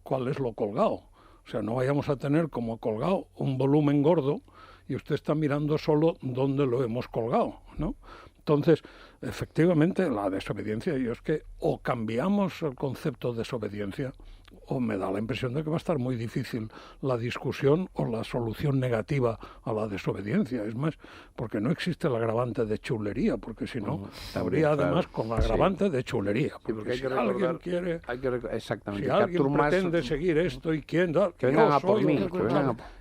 [SPEAKER 4] cuál es lo colgado. O sea, no vayamos a tener como colgado un volumen gordo y usted está mirando solo dónde lo hemos colgado, ¿no? Entonces, efectivamente, la desobediencia, yo es que o cambiamos el concepto de desobediencia, o me da la impresión de que va a estar muy difícil la discusión o la solución negativa a la desobediencia. Es más, porque no existe el agravante de chulería, porque si no, habría además con el agravante de chulería. Porque
[SPEAKER 3] hay que
[SPEAKER 4] si alguien quiere,
[SPEAKER 3] exactamente,
[SPEAKER 4] si alguien pretende seguir esto y quién da,
[SPEAKER 3] que vengan a por mí.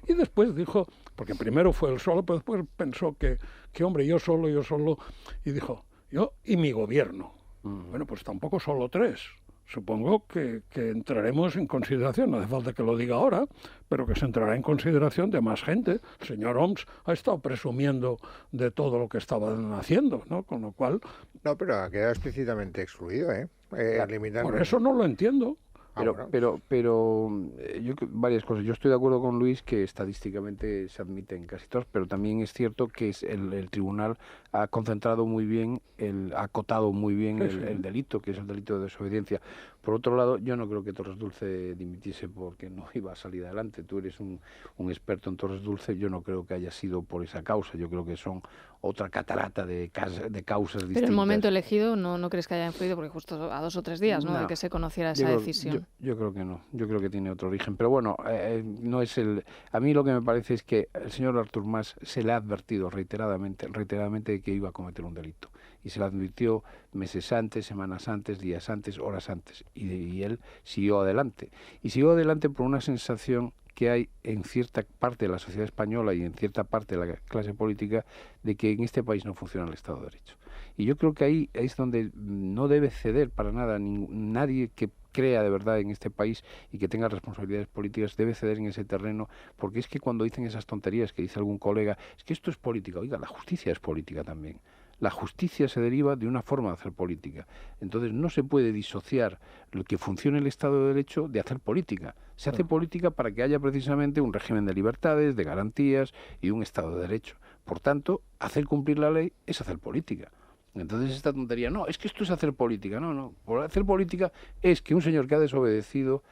[SPEAKER 4] Y después dijo, porque primero fue él solo, pero después pensó que hombre, yo solo, y dijo, yo y mi gobierno. Bueno, pues tampoco solo tres. Supongo que entraremos en consideración, no hace falta que lo diga ahora, pero que se entrará en consideración de más gente. El señor Homs ha estado presumiendo de todo lo que estaban haciendo, ¿no? Con lo cual...
[SPEAKER 2] No, pero ha quedado explícitamente excluido, ¿eh?
[SPEAKER 4] Por eso no lo entiendo.
[SPEAKER 3] Pero yo varias cosas. Yo estoy de acuerdo con Luis que estadísticamente se admiten casi todos, pero también es cierto que el tribunal ha concentrado muy bien, ha acotado muy bien el delito, que es el delito de desobediencia. Por otro lado, yo no creo que Torres Dulce dimitiese porque no iba a salir adelante. Tú eres un experto en Torres Dulce, yo no creo que haya sido por esa causa. Yo creo que son otra catarata de causas distintas.
[SPEAKER 1] Pero el momento elegido no crees que haya influido, porque justo a 2 o 3 días, ¿no? De que se conociera esa decisión.
[SPEAKER 3] Yo creo que no, yo creo que tiene otro origen. Pero bueno, no es a mí lo que me parece es que el señor Artur Mas se le ha advertido reiteradamente de que iba a cometer un delito. Y se le advirtió meses antes, semanas antes, días antes, horas antes. Y él siguió adelante. Y siguió adelante por una sensación que hay en cierta parte de la sociedad española y en cierta parte de la clase política de que en este país no funciona el Estado de Derecho. Y yo creo que ahí es donde no debe ceder para nada nadie que crea de verdad en este país y que tenga responsabilidades políticas debe ceder en ese terreno, porque es que cuando dicen esas tonterías que dice algún colega, es que esto es política. Oiga, la justicia es política también. La justicia se deriva de una forma de hacer política. Entonces no se puede disociar lo que funcione el Estado de Derecho de hacer política. Se hace política para que haya precisamente un régimen de libertades, de garantías y un Estado de Derecho. Por tanto, hacer cumplir la ley es hacer política. Entonces esta tontería, no, es que esto es hacer política. No, por hacer política es que un señor que ha desobedecido,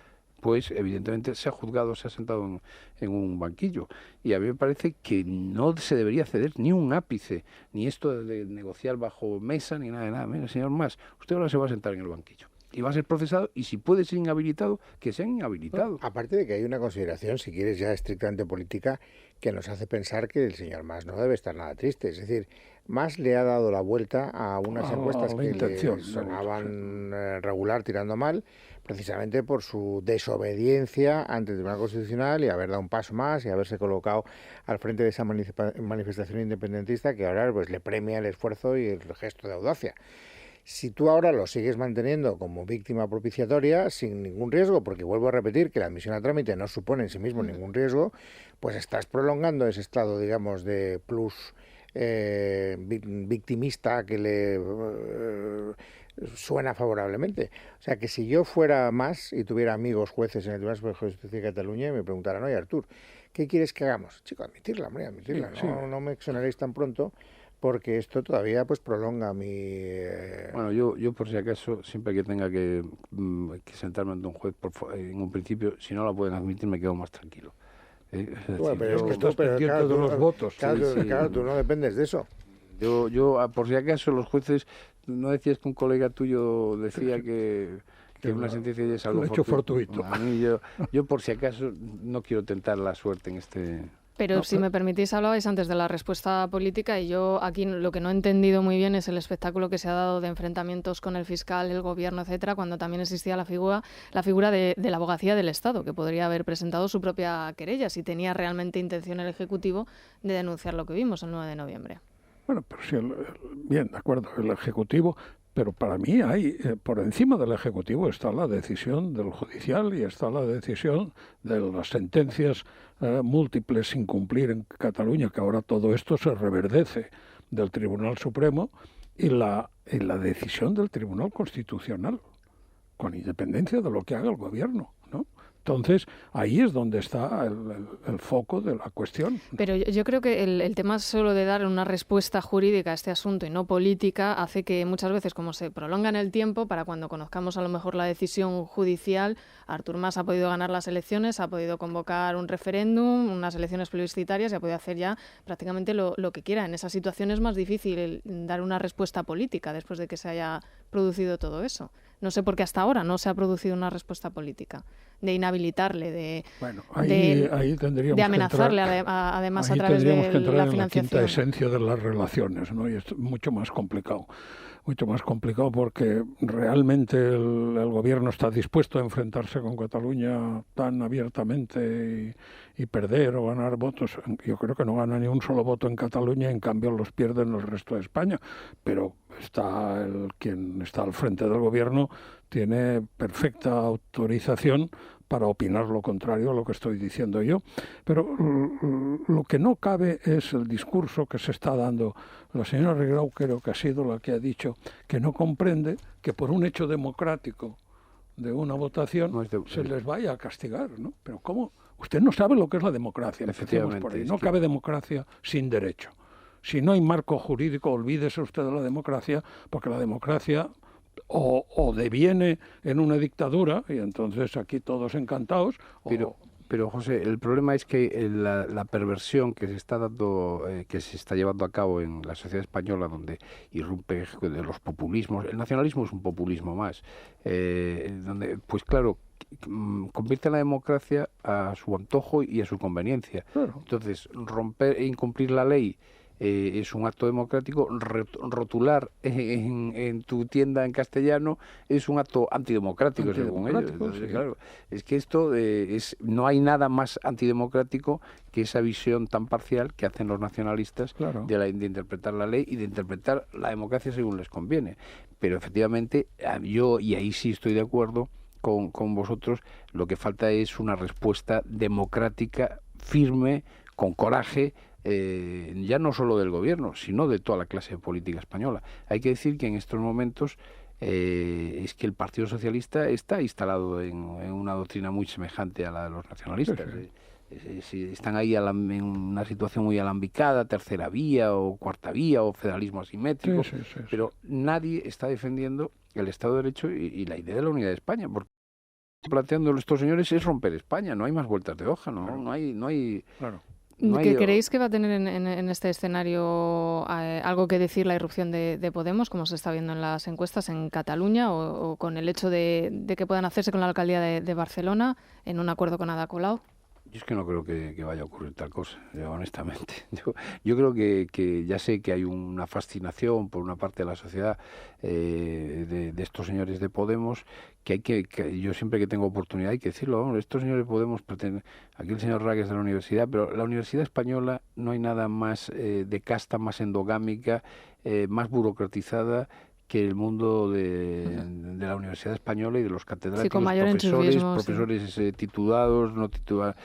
[SPEAKER 3] pues evidentemente se ha juzgado, se ha sentado en un banquillo. Y a mí me parece que no se debería ceder ni un ápice, ni esto de negociar bajo mesa, ni nada de nada. Mira, señor Mas, usted ahora se va a sentar en el banquillo. Y va a ser procesado, y si puede ser inhabilitado, que sea inhabilitado.
[SPEAKER 2] Aparte de que hay una consideración, si quieres ya estrictamente política, que nos hace pensar que el señor Mas no debe estar nada triste. Es decir, Mas le ha dado la vuelta a unas encuestas que le sonaban regular, tirando mal, precisamente por su desobediencia ante el Tribunal Constitucional y haber dado un paso más y haberse colocado al frente de esa manifestación independentista que ahora pues le premia el esfuerzo y el gesto de audacia. Si tú ahora lo sigues manteniendo como víctima propiciatoria, sin ningún riesgo, porque vuelvo a repetir que la admisión a trámite no supone en sí mismo ningún riesgo, pues estás prolongando ese estado, digamos, de plus victimista que le suena favorablemente. O sea, que si yo fuera Mas y tuviera amigos jueces en el Tribunal Superior de Justicia de Cataluña y me preguntaran, oye, Artur, ¿qué quieres que hagamos? Chico, admitirla, hombre, admitirla. Sí, no me exoneréis tan pronto, porque esto todavía pues prolonga mi...
[SPEAKER 3] Bueno, yo por si acaso, siempre que tenga que sentarme ante un juez, en un principio, si no la pueden admitir, me quedo más tranquilo.
[SPEAKER 2] Bueno, pero es que
[SPEAKER 4] estás pendiente de los votos.
[SPEAKER 2] Claro, tú no dependes de eso.
[SPEAKER 3] Yo, por si acaso, los jueces, ¿no decías que un colega tuyo decía que una sentencia ya es algo
[SPEAKER 4] fortuito?
[SPEAKER 3] A mí, yo, por si acaso, no quiero tentar la suerte en este...
[SPEAKER 1] Pero si me permitís, hablabais antes de la respuesta política y yo aquí lo que no he entendido muy bien es el espectáculo que se ha dado de enfrentamientos con el fiscal, el gobierno, etcétera, cuando también existía la figura de la abogacía del Estado, que podría haber presentado su propia querella si tenía realmente intención el Ejecutivo de denunciar lo que vimos el 9 de noviembre.
[SPEAKER 4] Bueno, pero si bien, de acuerdo, el Ejecutivo... Pero para mí por encima del Ejecutivo está la decisión del judicial y está la decisión de las sentencias múltiples sin cumplir en Cataluña, que ahora todo esto se reverdece del Tribunal Supremo y la decisión del Tribunal Constitucional, con independencia de lo que haga el gobierno, ¿no? Entonces, ahí es donde está el foco de la cuestión.
[SPEAKER 1] Pero yo creo que el tema solo de dar una respuesta jurídica a este asunto y no política hace que muchas veces, como se prolonga en el tiempo, para cuando conozcamos a lo mejor la decisión judicial, Artur Mas ha podido ganar las elecciones, ha podido convocar un referéndum, unas elecciones plebiscitarias y ha podido hacer ya prácticamente lo que quiera. En esa situación es más difícil dar una respuesta política después de que se haya producido todo eso. No sé por qué hasta ahora no se ha producido una respuesta política de inhabilitarle, de amenazarle, además a través de la financiación.
[SPEAKER 4] Tendríamos que entrar en la quinta esencia de las relaciones, ¿no? Y es mucho más complicado porque realmente el gobierno está dispuesto a enfrentarse con Cataluña tan abiertamente y perder o ganar votos. Yo creo que no gana ni un solo voto en Cataluña y en cambio los pierde en el resto de España, pero quien está al frente del gobierno tiene perfecta autorización para opinar lo contrario a lo que estoy diciendo yo. Pero lo que no cabe es el discurso que se está dando. La señora Regrau creo que ha sido la que ha dicho que no comprende que por un hecho democrático de una votación se les vaya a castigar, ¿no? Pero ¿cómo? Usted no sabe lo que es la democracia. Efectivamente, por ahí. No cabe democracia sin derecho. Si no hay marco jurídico, olvídese usted de la democracia, porque la democracia o deviene en una dictadura, y entonces aquí todos encantados.
[SPEAKER 3] Pero José, el problema es que la perversión que se está dando, que se está llevando a cabo en la sociedad española, donde irrumpe de los populismos, el nacionalismo es un populismo más, donde, pues claro, convierte la democracia a su antojo y a su conveniencia. Claro. Entonces, romper e incumplir la ley es un acto democrático, rotular en tu tienda en castellano es un acto antidemocrático según ellos. Entonces, sí. Claro, es que esto no hay nada más antidemocrático que esa visión tan parcial que hacen los nacionalistas, claro, de interpretar la ley y de interpretar la democracia según les conviene. Pero efectivamente, yo, y ahí sí estoy de acuerdo con vosotros, lo que falta es una respuesta democrática, firme, con coraje, ya no solo del gobierno, sino de toda la clase política española. Hay que decir que en estos momentos es que el Partido Socialista está instalado en una doctrina muy semejante a la de los nacionalistas. Sí. Están ahí en una situación muy alambicada, tercera vía o cuarta vía o federalismo asimétrico, pero nadie está defendiendo el Estado de Derecho y la idea de la unidad de España, porque planteando estos señores es romper España, no hay más vueltas de hoja, ¿no? Claro. No hay claro.
[SPEAKER 1] ¿Creéis que va a tener en este escenario algo que decir la irrupción de Podemos, como se está viendo en las encuestas en Cataluña, o con el hecho de que puedan hacerse con la alcaldía de Barcelona en un acuerdo con Ada Colau?
[SPEAKER 3] Yo es que no creo que vaya a ocurrir tal cosa, honestamente. Yo creo que ya sé que hay una fascinación por una parte de la sociedad de estos señores de Podemos, que yo siempre que tengo oportunidad hay que decirlo, vamos, estos señores de Podemos pretenden, aquí el señor Ragues de la universidad, pero la universidad española no hay nada más de casta, más endogámica, más burocratizada que el mundo de la Universidad Española y de los catedráticos, profesores titulados, no titulados,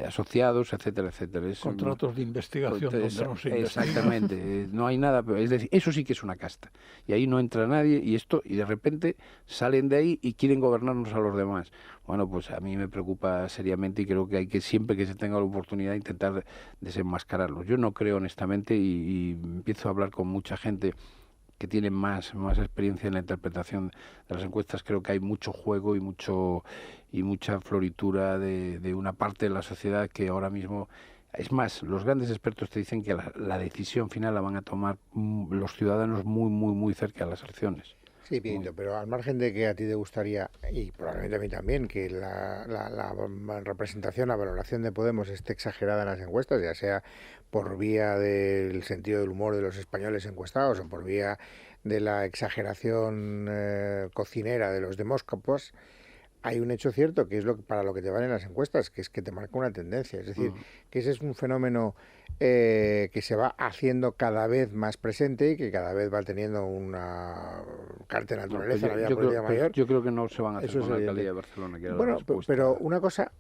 [SPEAKER 3] asociados, etcétera, etcétera.
[SPEAKER 4] Contratos de investigación donde no se investiga.
[SPEAKER 3] Exactamente, no hay nada, es decir, eso sí que es una casta. Y ahí no entra nadie y de repente salen de ahí y quieren gobernarnos a los demás. Bueno, pues a mí me preocupa seriamente y creo que hay que, siempre que se tenga la oportunidad, intentar desenmascararlos. Yo no creo honestamente, y empiezo a hablar con mucha gente que tienen más experiencia en la interpretación de las encuestas, creo que hay mucho juego y mucha floritura de una parte de la sociedad que ahora mismo... Es más, los grandes expertos te dicen que la decisión final la van a tomar los ciudadanos muy cerca de las elecciones.
[SPEAKER 2] Sí, Pinto, pero al margen de que a ti te gustaría, y probablemente a mí también, que la representación, la valoración de Podemos esté exagerada en las encuestas, ya sea por vía del sentido del humor de los españoles encuestados o por vía de la exageración cocinera de los demóscopos, hay un hecho cierto que es para lo que te valen las encuestas, que es que te marca una tendencia. Es decir, que ese es un fenómeno que se va haciendo cada vez más presente y que cada vez va teniendo una carta de naturaleza en la vida política mayor.
[SPEAKER 3] Yo creo que no se van a hacer con la alcaldía de Barcelona. Que
[SPEAKER 2] bueno, pero una cosa...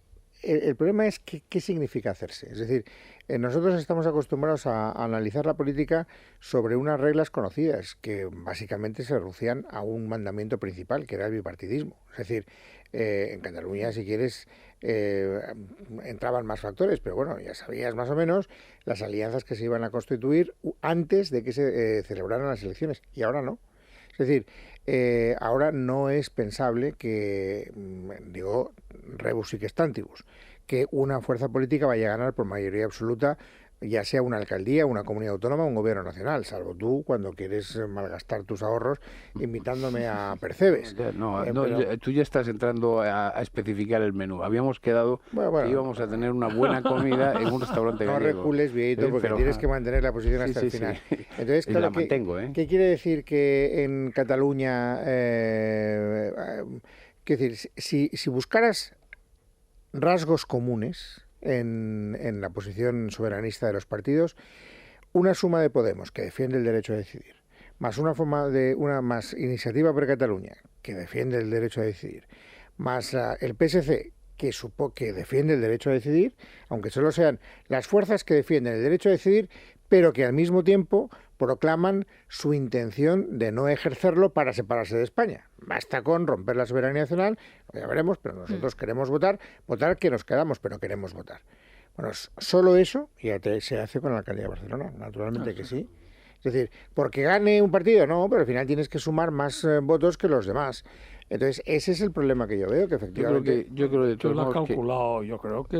[SPEAKER 2] El problema es qué significa hacerse. Es decir, nosotros estamos acostumbrados a analizar la política sobre unas reglas conocidas que básicamente se reducían a un mandamiento principal, que era el bipartidismo. Es decir, en Cataluña, si quieres, entraban más factores, pero bueno, ya sabías más o menos las alianzas que se iban a constituir antes de que se celebraran las elecciones, y ahora no. Es decir, ahora no es pensable que, digo, rebus sic stantibus, que una fuerza política vaya a ganar por mayoría absoluta, ya sea una alcaldía, una comunidad autónoma o un gobierno nacional, salvo tú cuando quieres malgastar tus ahorros invitándome a Percebes.
[SPEAKER 3] Tú ya estás entrando a especificar el menú. Habíamos quedado que íbamos a tener una buena comida en un restaurante gallego.
[SPEAKER 2] No recules, viejito, porque tienes que mantener la posición hasta el final.
[SPEAKER 3] Sí.
[SPEAKER 2] Entonces, claro,
[SPEAKER 3] la mantengo,
[SPEAKER 2] ¿qué quiere decir que en Cataluña... quiero decir, si buscaras rasgos comunes en la posición soberanista de los partidos, una suma de Podemos, que defiende el derecho a decidir, más más Iniciativa per Catalunya, que defiende el derecho a decidir, más el PSC, que defiende el derecho a decidir, aunque solo sean las fuerzas que defienden el derecho a decidir, pero que al mismo tiempo proclaman su intención de no ejercerlo para separarse de España. Basta con romper la soberanía nacional, ya veremos, pero nosotros queremos votar que nos quedamos, pero queremos votar. Bueno, solo eso ya se hace con la alcaldía de Barcelona, naturalmente que sí. Es decir, porque gane un partido, no, pero al final tienes que sumar más votos que los demás. Entonces, ese es el problema que yo veo, que efectivamente...
[SPEAKER 4] Yo creo que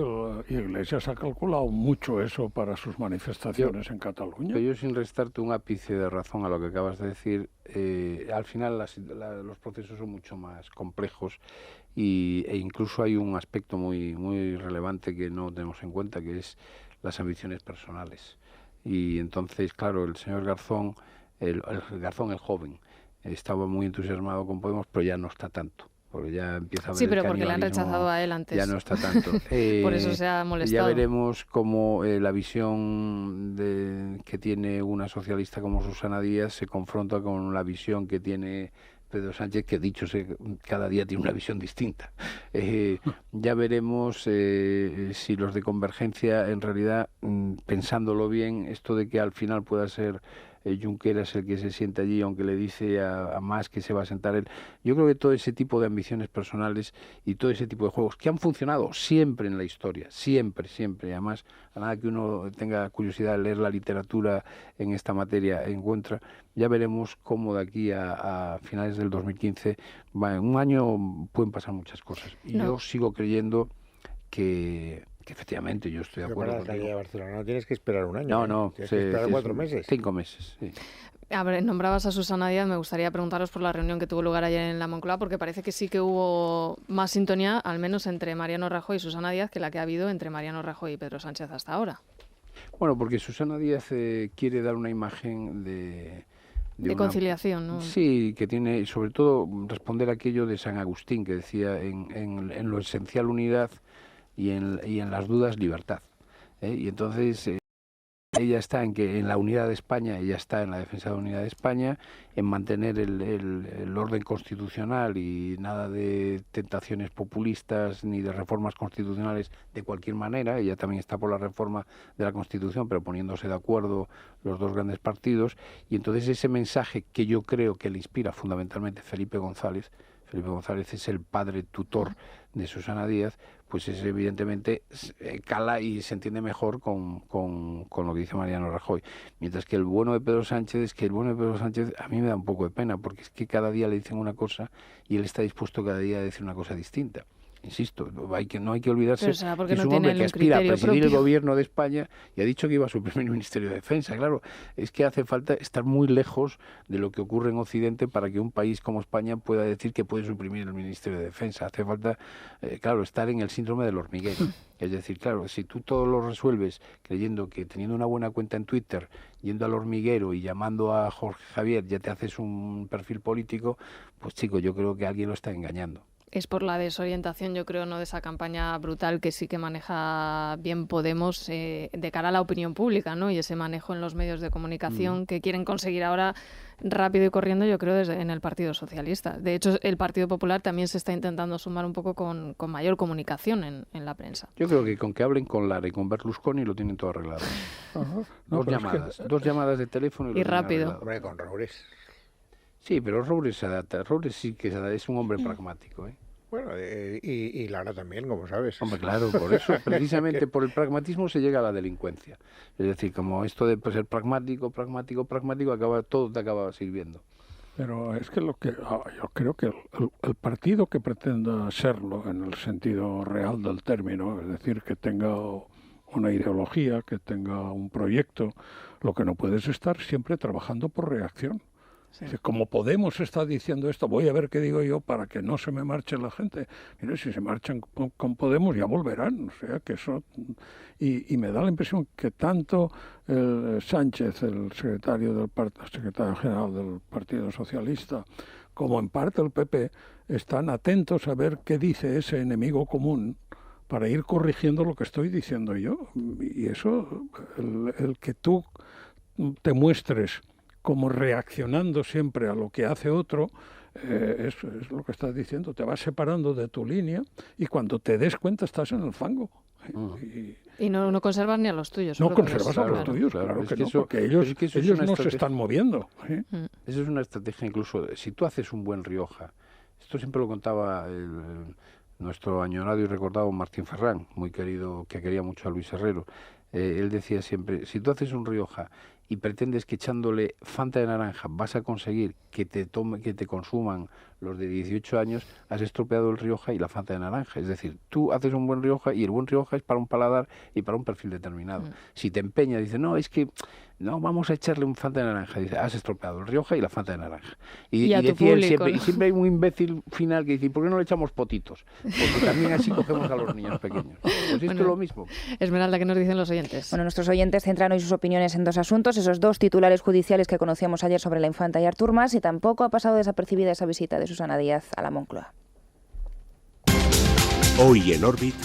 [SPEAKER 4] Iglesias ha calculado mucho eso para sus manifestaciones en Cataluña.
[SPEAKER 3] Pero yo, sin restarte un ápice de razón a lo que acabas de decir, al final los procesos son mucho más complejos e incluso hay un aspecto muy relevante que no tenemos en cuenta, que es las ambiciones personales. Y entonces, claro, el señor Garzón, el joven, estaba muy entusiasmado con Podemos, pero ya no está tanto, porque ya empieza a ver.
[SPEAKER 1] Sí, pero porque le han rechazado a él antes.
[SPEAKER 3] Ya no está tanto.
[SPEAKER 1] Por eso se ha molestado.
[SPEAKER 3] Ya veremos cómo la visión que tiene una socialista como Susana Díaz se confronta con la visión que tiene Pedro Sánchez, que dicho sea, cada día tiene una visión distinta. Ya veremos si los de Convergencia, en realidad, pensándolo bien, esto de que al final pueda ser Junqueras el que se sienta allí, aunque le dice a Mas que se va a sentar él. Yo creo que todo ese tipo de ambiciones personales y todo ese tipo de juegos que han funcionado siempre en la historia, siempre, y además, a nada que uno tenga curiosidad de leer la literatura en esta materia encuentra, ya veremos cómo de aquí a finales del 2015, en un año pueden pasar muchas cosas. Y yo sigo creyendo que efectivamente yo estoy de acuerdo con
[SPEAKER 2] de Barcelona no tienes que esperar un año. Tienes que esperar 4 meses.
[SPEAKER 3] 5 meses, sí.
[SPEAKER 1] A ver, nombrabas a Susana Díaz, me gustaría preguntaros por la reunión que tuvo lugar ayer en la Moncloa, porque parece que sí que hubo más sintonía, al menos entre Mariano Rajoy y Susana Díaz, que la que ha habido entre Mariano Rajoy y Pedro Sánchez hasta ahora.
[SPEAKER 3] Bueno, porque Susana Díaz quiere dar una imagen de
[SPEAKER 1] conciliación, ¿no?
[SPEAKER 3] Sí, que tiene, sobre todo, responder a aquello de San Agustín, que decía en lo esencial unidad y en las dudas libertad. Y entonces ella está en la unidad de España, ella está en la defensa de la unidad de España, en mantener el orden constitucional y nada de tentaciones populistas ni de reformas constitucionales de cualquier manera. Ella también está por la reforma de la Constitución, pero poniéndose de acuerdo los dos grandes partidos. Y entonces ese mensaje que yo creo que le inspira fundamentalmente Felipe González Felipe González es el padre tutor de Susana Díaz, pues es evidentemente cala y se entiende mejor con lo que dice Mariano Rajoy. Mientras que el bueno de Pedro Sánchez a mí me da un poco de pena, porque es que cada día le dicen una cosa y él está dispuesto cada día a decir una cosa distinta. Insisto, no hay que olvidarse que es un hombre que aspira a presidir el gobierno de España y ha dicho que iba a suprimir el Ministerio de Defensa. Claro, es que hace falta estar muy lejos de lo que ocurre en Occidente para que un país como España pueda decir que puede suprimir el Ministerio de Defensa. Hace falta, estar en el síndrome del hormiguero. Es decir, claro, si tú todo lo resuelves creyendo que teniendo una buena cuenta en Twitter, yendo al hormiguero y llamando a Jorge Javier ya te haces un perfil político, pues chico, yo creo que alguien lo está engañando.
[SPEAKER 1] Es por la desorientación, yo creo, no de esa campaña brutal que sí que maneja bien Podemos de cara a la opinión pública, ¿no? Y ese manejo en los medios de comunicación que quieren conseguir ahora rápido y corriendo, yo creo, en el Partido Socialista. De hecho, el Partido Popular también se está intentando sumar un poco con mayor comunicación en la prensa.
[SPEAKER 3] Yo creo que con que hablen con Lara y con Berlusconi lo tienen todo arreglado. Dos llamadas de teléfono y rápido.
[SPEAKER 2] Hombre, con Roures.
[SPEAKER 3] Sí, pero Roures se adapta. Roures sí que es un hombre pragmático, ¿eh?
[SPEAKER 2] Bueno, y Lara también, como sabes.
[SPEAKER 3] Hombre, claro, por eso, precisamente por el pragmatismo se llega a la delincuencia. Es decir, como esto de ser pragmático, todo te acaba sirviendo.
[SPEAKER 4] Pero es que yo creo que el partido que pretenda serlo, en el sentido real del término, es decir, que tenga una ideología, que tenga un proyecto, lo que no puede es estar siempre trabajando por reacción. Sí. Como Podemos está diciendo esto, voy a ver qué digo yo para que no se me marche la gente. Mire, si se marchan con Podemos ya volverán. O sea, que eso... Y me da la impresión que tanto Sánchez, el secretario general del Partido Socialista, como en parte el PP, están atentos a ver qué dice ese enemigo común para ir corrigiendo lo que estoy diciendo yo. Y eso, el que tú te muestres como reaccionando siempre a lo que hace otro, es lo que estás diciendo, te vas separando de tu línea y cuando te des cuenta estás en el fango.
[SPEAKER 1] Y no conservas ni a los tuyos.
[SPEAKER 4] No conservas a los tuyos, claro que no, porque ellos no se están moviendo.
[SPEAKER 3] Eso es una estrategia incluso, si tú haces un buen Rioja, esto siempre lo contaba nuestro añorado y recordado Martín Ferrán, muy querido, que quería mucho a Luis Herrero. Él decía siempre, si tú haces un Rioja y pretendes que echándole Fanta de naranja vas a conseguir que te consuman los de 18 años, has estropeado el Rioja y la Fanta de naranja. Es decir, tú haces un buen Rioja y el buen Rioja es para un paladar y para un perfil determinado. Si te empeñas, dices, no, es que no, vamos a echarle un Fanta de naranja. Dice, has estropeado el Rioja y la Fanta de naranja. Y decía siempre hay un imbécil final que dice, ¿por qué no le echamos potitos? Porque también así cogemos a los niños pequeños. Pues esto es lo mismo.
[SPEAKER 1] Esmeralda, ¿qué nos dicen los oyentes?
[SPEAKER 17] Bueno, nuestros oyentes centran hoy sus opiniones en dos asuntos, esos dos titulares judiciales que conocíamos ayer sobre la infanta y Artur Mas, y tampoco ha pasado desapercibida esa visita de Susana Díaz a la Moncloa.
[SPEAKER 13] Hoy en Orbit.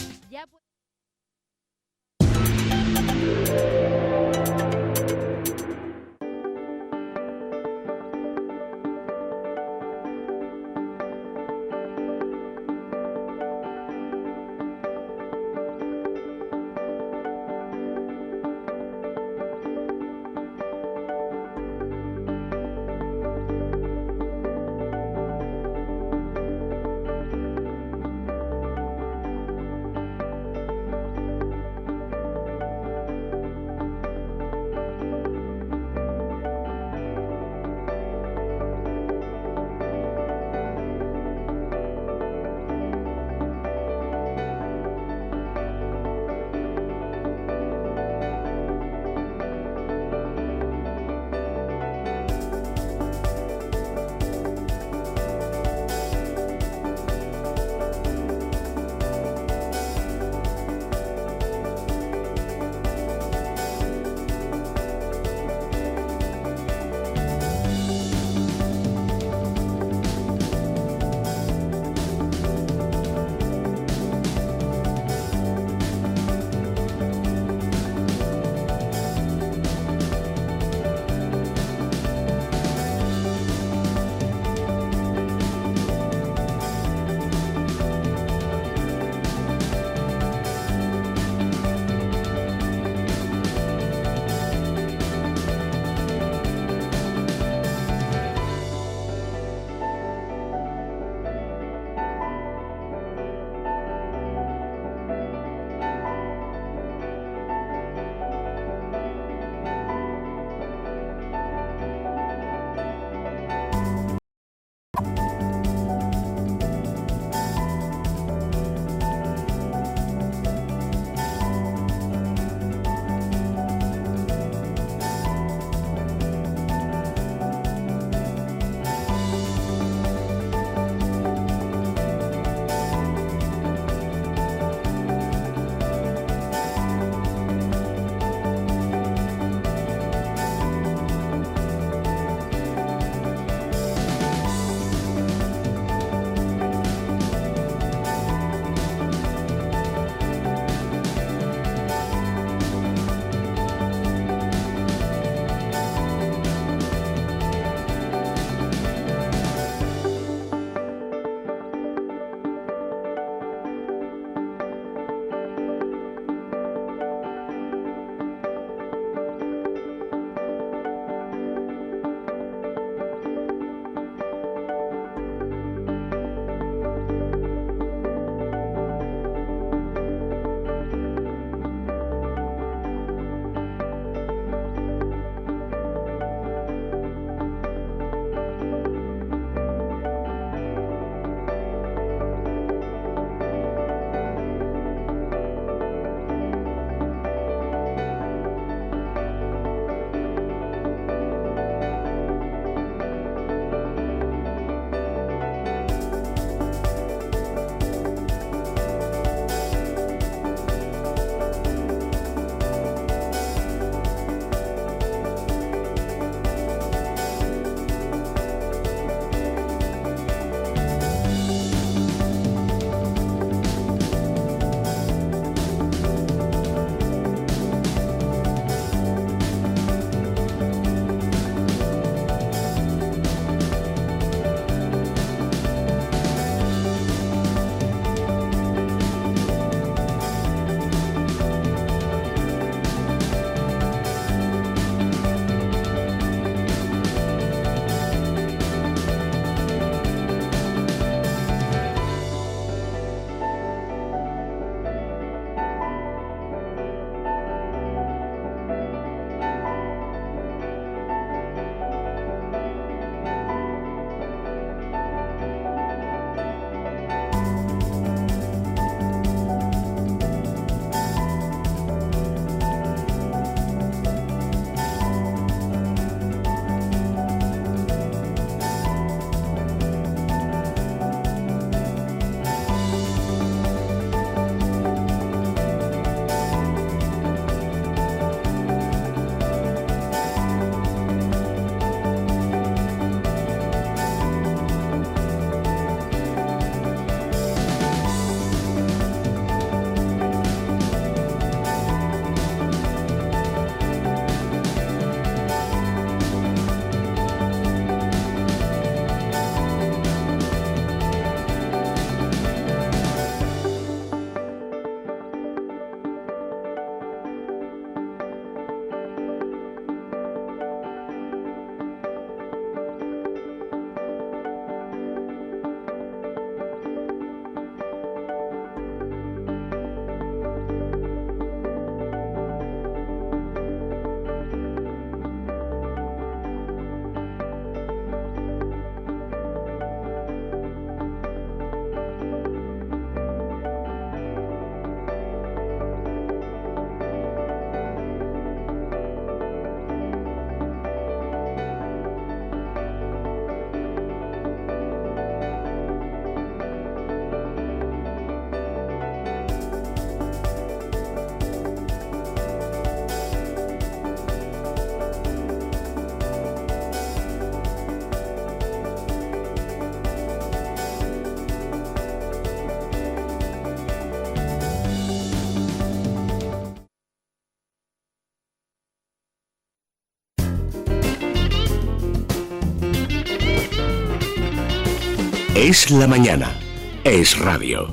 [SPEAKER 13] Es la mañana. Es radio.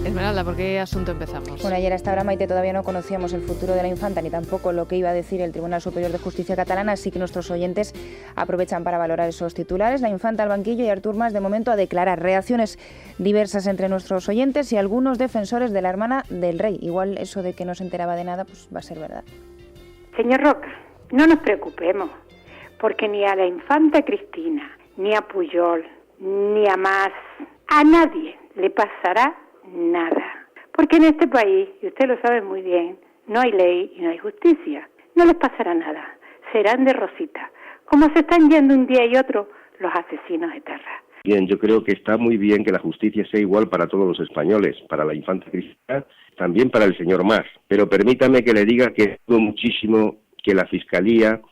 [SPEAKER 1] Esmeralda, ¿por qué asunto empezamos?
[SPEAKER 17] Bueno, ayer a esta hora, Maite, todavía no conocíamos el futuro de la infanta ni tampoco lo que iba a decir el Tribunal Superior de Justicia catalana, así que nuestros oyentes aprovechan para valorar esos titulares. La infanta al banquillo y Artur Mas de momento a declarar. Reacciones diversas entre nuestros oyentes y algunos defensores de la hermana del rey. Igual eso de que no se enteraba de nada pues va a ser verdad.
[SPEAKER 18] Señor Roca, no nos preocupemos, porque ni a la infanta Cristina, ni a Pujol, ni a Mas, a nadie le pasará nada. Porque en este país, y usted lo sabe muy bien, no hay ley y no hay justicia. No les pasará nada. Serán de rosita, como se están yendo un día y otro los asesinos de Terra.
[SPEAKER 19] Bien, yo creo que está muy bien que la justicia sea igual para todos los españoles, para la infanta Cristina, también para el señor Mas. Pero permítame que le diga que dudo muchísimo que la Fiscalía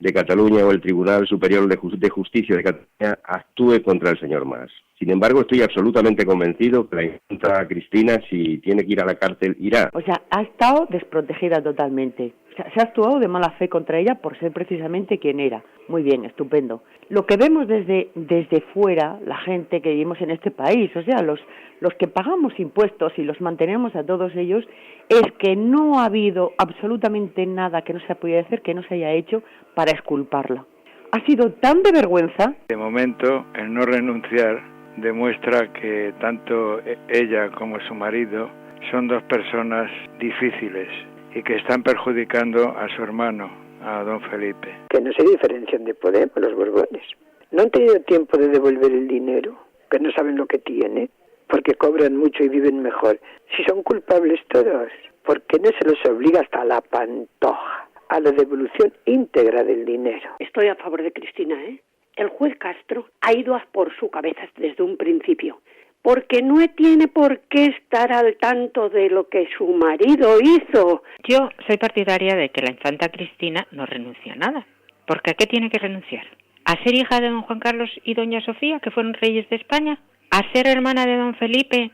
[SPEAKER 19] de Cataluña o el Tribunal Superior de Justicia de Cataluña actúe contra el señor Mas. Sin embargo, estoy absolutamente convencido que la infanta Cristina, si tiene que ir a la cárcel, irá.
[SPEAKER 20] O sea, ha estado desprotegida totalmente. O sea, se ha actuado de mala fe contra ella por ser precisamente quien era. Muy bien, estupendo. Lo que vemos desde fuera, la gente que vivimos en este país, o sea, los que pagamos impuestos y los mantenemos a todos ellos, es que no ha habido absolutamente nada que no se haya podido hacer, que no se haya hecho para exculparla. Ha sido tan de vergüenza.
[SPEAKER 21] De momento, el no renunciar demuestra que tanto ella como su marido son dos personas difíciles y que están perjudicando a su hermano, a don Felipe.
[SPEAKER 22] Que no se diferencian de Podemos, los Borbones. No han tenido tiempo de devolver el dinero, que no saben lo que tienen, porque cobran mucho y viven mejor. Si son culpables todos, ¿por qué no se los obliga hasta la pantoja a la devolución íntegra del dinero?
[SPEAKER 23] Estoy a favor de Cristina, ¿eh? El juez Castro ha ido a por su cabeza desde un principio, porque no tiene por qué estar al tanto de lo que su marido hizo.
[SPEAKER 24] Yo soy partidaria de que la infanta Cristina no renuncie a nada. ¿Porque a qué tiene que renunciar? ¿A ser hija de don Juan Carlos y doña Sofía, que fueron reyes de España? ¿A ser hermana de don Felipe,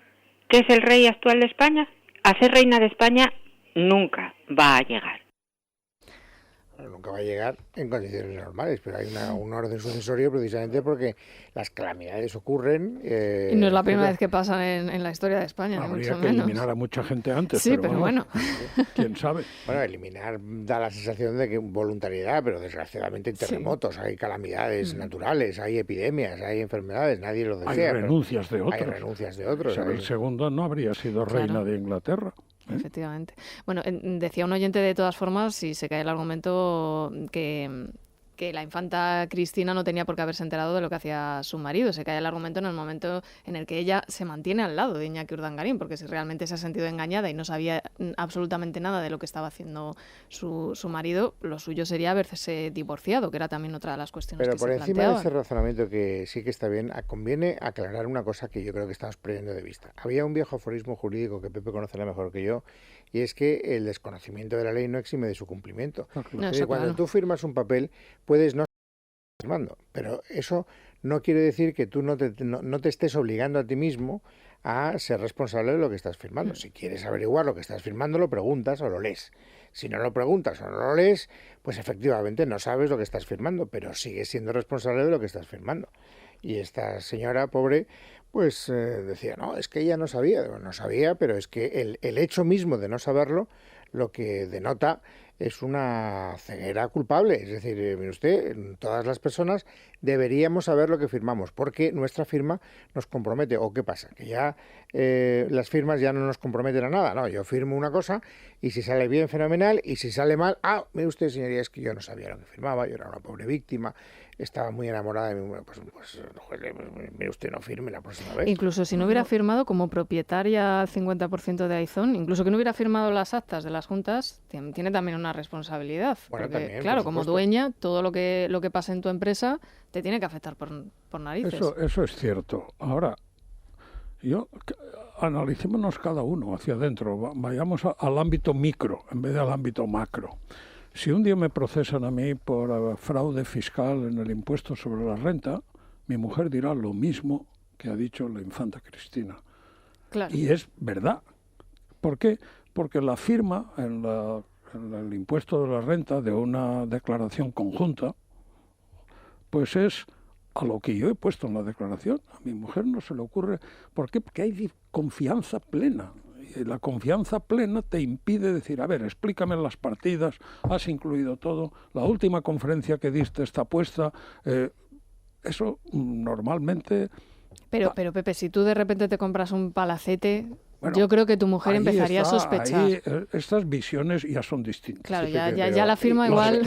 [SPEAKER 24] que es el rey actual de España? A ser reina de España nunca va a llegar.
[SPEAKER 2] Nunca va a llegar en condiciones normales, pero hay un orden sucesorio precisamente porque las calamidades ocurren.
[SPEAKER 1] Y no es la primera vez que pasan en la historia de España, ni mucho
[SPEAKER 4] Habría que
[SPEAKER 1] menos.
[SPEAKER 4] eliminar a mucha gente antes.
[SPEAKER 1] Sí, pero bueno.
[SPEAKER 4] ¿Quién sabe?
[SPEAKER 2] Bueno, eliminar da la sensación de que voluntariedad, pero desgraciadamente hay terremotos, hay calamidades naturales, hay epidemias, hay enfermedades, nadie lo desea.
[SPEAKER 4] Hay renuncias de otros.
[SPEAKER 2] Hay renuncias de otros.
[SPEAKER 4] Isabel II no habría sido reina de Inglaterra.
[SPEAKER 1] Efectivamente. Bueno, decía un oyente de todas formas, si se cae el argumento que la infanta Cristina no tenía por qué haberse enterado de lo que hacía su marido. Se cae el argumento en el momento en el que ella se mantiene al lado de Iñaki Urdangarín, porque si realmente se ha sentido engañada y no sabía absolutamente nada de lo que estaba haciendo su marido, lo suyo sería haberse divorciado, que era también otra de las cuestiones
[SPEAKER 2] Pero
[SPEAKER 1] que se planteaban.
[SPEAKER 2] por encima de ese razonamiento, que sí que está bien, conviene aclarar una cosa que yo creo que estamos perdiendo de vista. Había un viejo aforismo jurídico que Pepe conocerá mejor que yo, y es que el desconocimiento de la ley no exime de su cumplimiento. Cuando tú firmas un papel, puedes no estar firmando, pero eso no quiere decir que tú no te estés obligando a ti mismo a ser responsable de lo que estás firmando. Si quieres averiguar lo que estás firmando, lo preguntas o lo lees. Si no lo preguntas o no lo lees, pues efectivamente no sabes lo que estás firmando, pero sigues siendo responsable de lo que estás firmando. Y esta señora pobre, pues decía, no, es que ella no sabía. No sabía, pero es que el hecho mismo de no saberlo, lo que denota es una ceguera culpable. Es decir, mire usted, todas las personas deberíamos saber lo que firmamos, porque nuestra firma nos compromete. ¿O qué pasa? Que ya las firmas ya no nos comprometen a nada. No, yo firmo una cosa y si sale bien, fenomenal, y si sale mal, mire usted, señoría, es que yo no sabía lo que firmaba, yo era una pobre víctima, estaba muy enamorada de mí. Pues mire usted, no firme la próxima vez.
[SPEAKER 1] Incluso si no hubiera firmado como propietaria al 50% de Aizón, incluso que no hubiera firmado las actas de las juntas, tiene también una responsabilidad.
[SPEAKER 2] Bueno,
[SPEAKER 1] porque,
[SPEAKER 2] también,
[SPEAKER 1] claro, como dueña, todo lo que pasa en tu empresa te tiene que afectar por narices.
[SPEAKER 4] Eso es cierto. Ahora, analicémonos cada uno hacia adentro, vayamos al ámbito micro en vez del ámbito macro. Si un día me procesan a mí por fraude fiscal en el impuesto sobre la renta, mi mujer dirá lo mismo que ha dicho la infanta Cristina.
[SPEAKER 1] Claro.
[SPEAKER 4] Y es verdad. ¿Por qué? Porque la firma en el impuesto de la renta de una declaración conjunta, pues es a lo que yo he puesto en la declaración. A mi mujer no se le ocurre. ¿Por qué? Porque hay confianza plena. Y la confianza plena te impide decir, a ver, explícame las partidas, has incluido todo, la última conferencia que diste está puesta. Eso normalmente...
[SPEAKER 1] Pero Pepe, si tú de repente te compras un palacete... Bueno, yo creo que tu mujer empezaría a sospechar.
[SPEAKER 4] Ahí, estas visiones ya son distintas.
[SPEAKER 1] Claro, sí, ya la firma igual.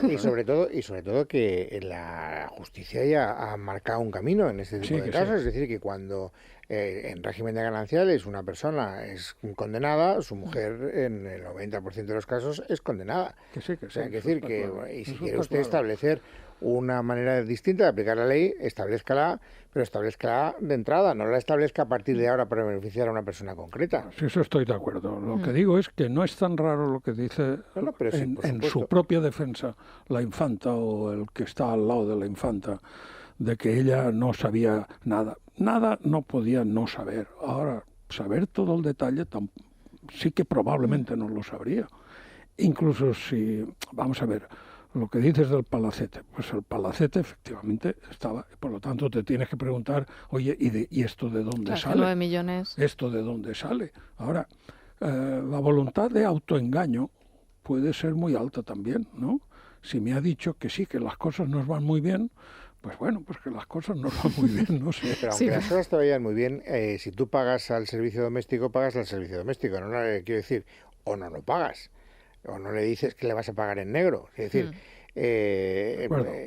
[SPEAKER 2] Y sobre todo que la justicia ya ha marcado un camino en este tipo de casos. Es decir, que cuando en régimen de gananciales una persona es condenada, su mujer en el 90% de los casos es condenada.
[SPEAKER 4] Que sí.
[SPEAKER 2] O sea, es decir, que y si quiere usted establecer una manera distinta de aplicar la ley, establezcala, pero establezcala de entrada, no la establezca a partir de ahora para beneficiar a una persona concreta.
[SPEAKER 4] Sí, eso estoy de acuerdo. Lo que digo es que no es tan raro lo que dice en su propia defensa la infanta o el que está al lado de la infanta, de que ella no sabía nada. Nada no podía no saber. Ahora, saber todo el detalle sí que probablemente no lo sabría. Incluso si, vamos a ver, lo que dices del palacete, pues el palacete efectivamente estaba, por lo tanto te tienes que preguntar, oye, ¿y esto de dónde sale?
[SPEAKER 1] 9 millones.
[SPEAKER 4] ¿Esto de dónde sale? Ahora, la voluntad de autoengaño puede ser muy alta también, ¿no? Si me ha dicho que sí, que las cosas nos van muy bien, pues bueno, pues que las cosas no van muy bien, no sé.
[SPEAKER 2] Pero aunque las cosas te vayan muy bien, si tú pagas al servicio doméstico, pagas al servicio doméstico, no quiero decir, o no lo pagas. O no le dices que le vas a pagar en negro. Es decir,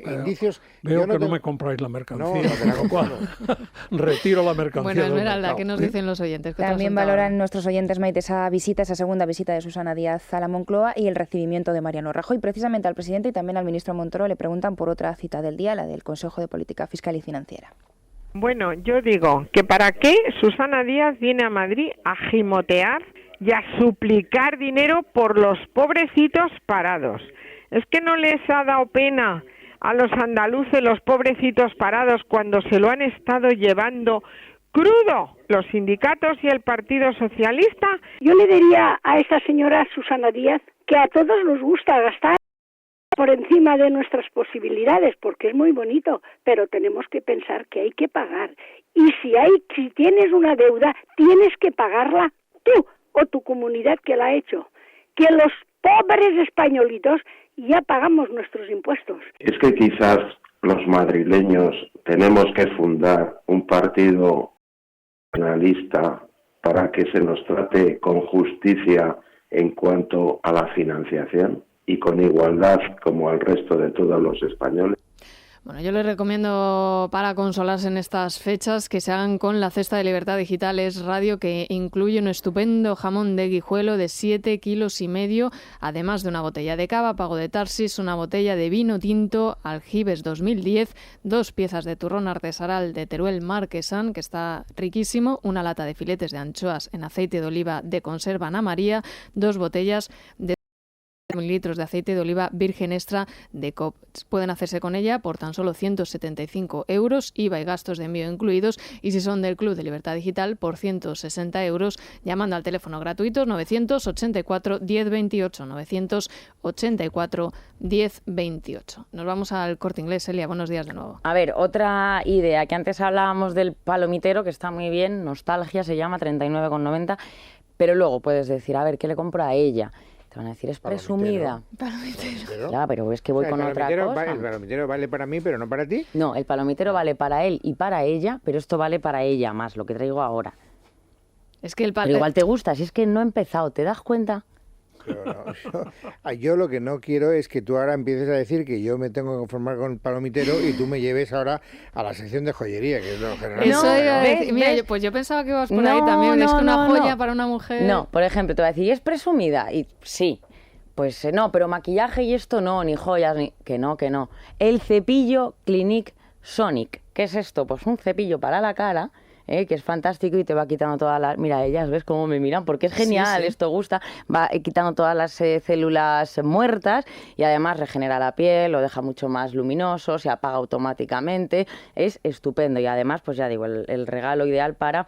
[SPEAKER 2] indicios...
[SPEAKER 4] Veo que no me compráis la mercancía. No te la compramos. Retiro la mercancía.
[SPEAKER 1] Bueno, Esmeralda, ¿qué nos dicen los oyentes?
[SPEAKER 17] También valoran nuestros oyentes, Maite, esa segunda visita de Susana Díaz a la Moncloa y el recibimiento de Mariano Rajoy. Precisamente al presidente y también al ministro Montoro le preguntan por otra cita del día, la del Consejo de Política Fiscal y Financiera.
[SPEAKER 6] Bueno, yo digo que ¿para qué Susana Díaz viene a Madrid a gimotear y a suplicar dinero por los pobrecitos parados? ¿Es que no les ha dado pena a los andaluces los pobrecitos parados cuando se lo han estado llevando crudo los sindicatos y el Partido Socialista?
[SPEAKER 23] Yo le diría a esta señora Susana Díaz que a todos nos gusta gastar por encima de nuestras posibilidades, porque es muy bonito, pero tenemos que pensar que hay que pagar. Y si tienes una deuda, tienes que pagarla tú o tu comunidad que la ha hecho. Que los pobres españolitos ya pagamos nuestros impuestos.
[SPEAKER 19] Es que quizás los madrileños tenemos que fundar un partido nacionalista para que se nos trate con justicia en cuanto a la financiación y con igualdad como al resto de todos los españoles.
[SPEAKER 1] Bueno, yo les recomiendo para consolarse en estas fechas que se hagan con la cesta de Libertad Digital Es Radio, que incluye un estupendo jamón de Guijuelo de 7,5 kilos, además de una botella de cava, pago de Tarsis, una botella de vino tinto Aljibes 2010, 2 piezas de turrón artesanal de Teruel Marquesán, que está riquísimo, una lata de filetes de anchoas en aceite de oliva de conserva Ana María, 2 botellas de mililitros de aceite de oliva virgen extra de COP. Pueden hacerse con ella por tan solo 175 euros, IVA y gastos de envío incluidos, y si son del Club de Libertad Digital, por 160 euros, llamando al teléfono gratuito 984 1028, 984 1028. Nos vamos al Corte Inglés. Elia, buenos días de nuevo.
[SPEAKER 7] A ver, otra idea, que antes hablábamos del palomitero, que está muy bien, nostalgia, se llama 39,90, pero luego puedes decir, a ver, ¿qué le compro a ella? Te van a decir, es presumida.
[SPEAKER 2] ¿Palomitero?
[SPEAKER 7] Ya, pero es que voy con otra cosa.
[SPEAKER 2] ¿El palomitero vale para mí, pero no para ti?
[SPEAKER 7] No, el palomitero vale para él y para ella, pero esto vale para ella más, lo que traigo ahora.
[SPEAKER 1] Es que
[SPEAKER 7] pero igual te gusta, si es que no he empezado, ¿te das cuenta?
[SPEAKER 2] Yo lo que no quiero es que tú ahora empieces a decir que yo me tengo que conformar con palomitero y tú me lleves ahora a la sección de joyería, que es lo general.
[SPEAKER 1] Mira, pues yo pensaba que ibas por ahí también. Es que una joya para una mujer.
[SPEAKER 7] No, por ejemplo, te voy a decir, ¿es presumida? Y sí. Pues no, pero maquillaje y esto no, ni joyas, ni... Que no. El cepillo Clinique Sonic. ¿Qué es esto? Pues un cepillo para la cara, que es fantástico y te va quitando todas las... Mira, ellas, ¿ves cómo me miran? Porque es genial, sí. Esto gusta. Va quitando todas las células muertas y además regenera la piel, lo deja mucho más luminoso, se apaga automáticamente. Es estupendo y además, pues ya digo, el regalo ideal para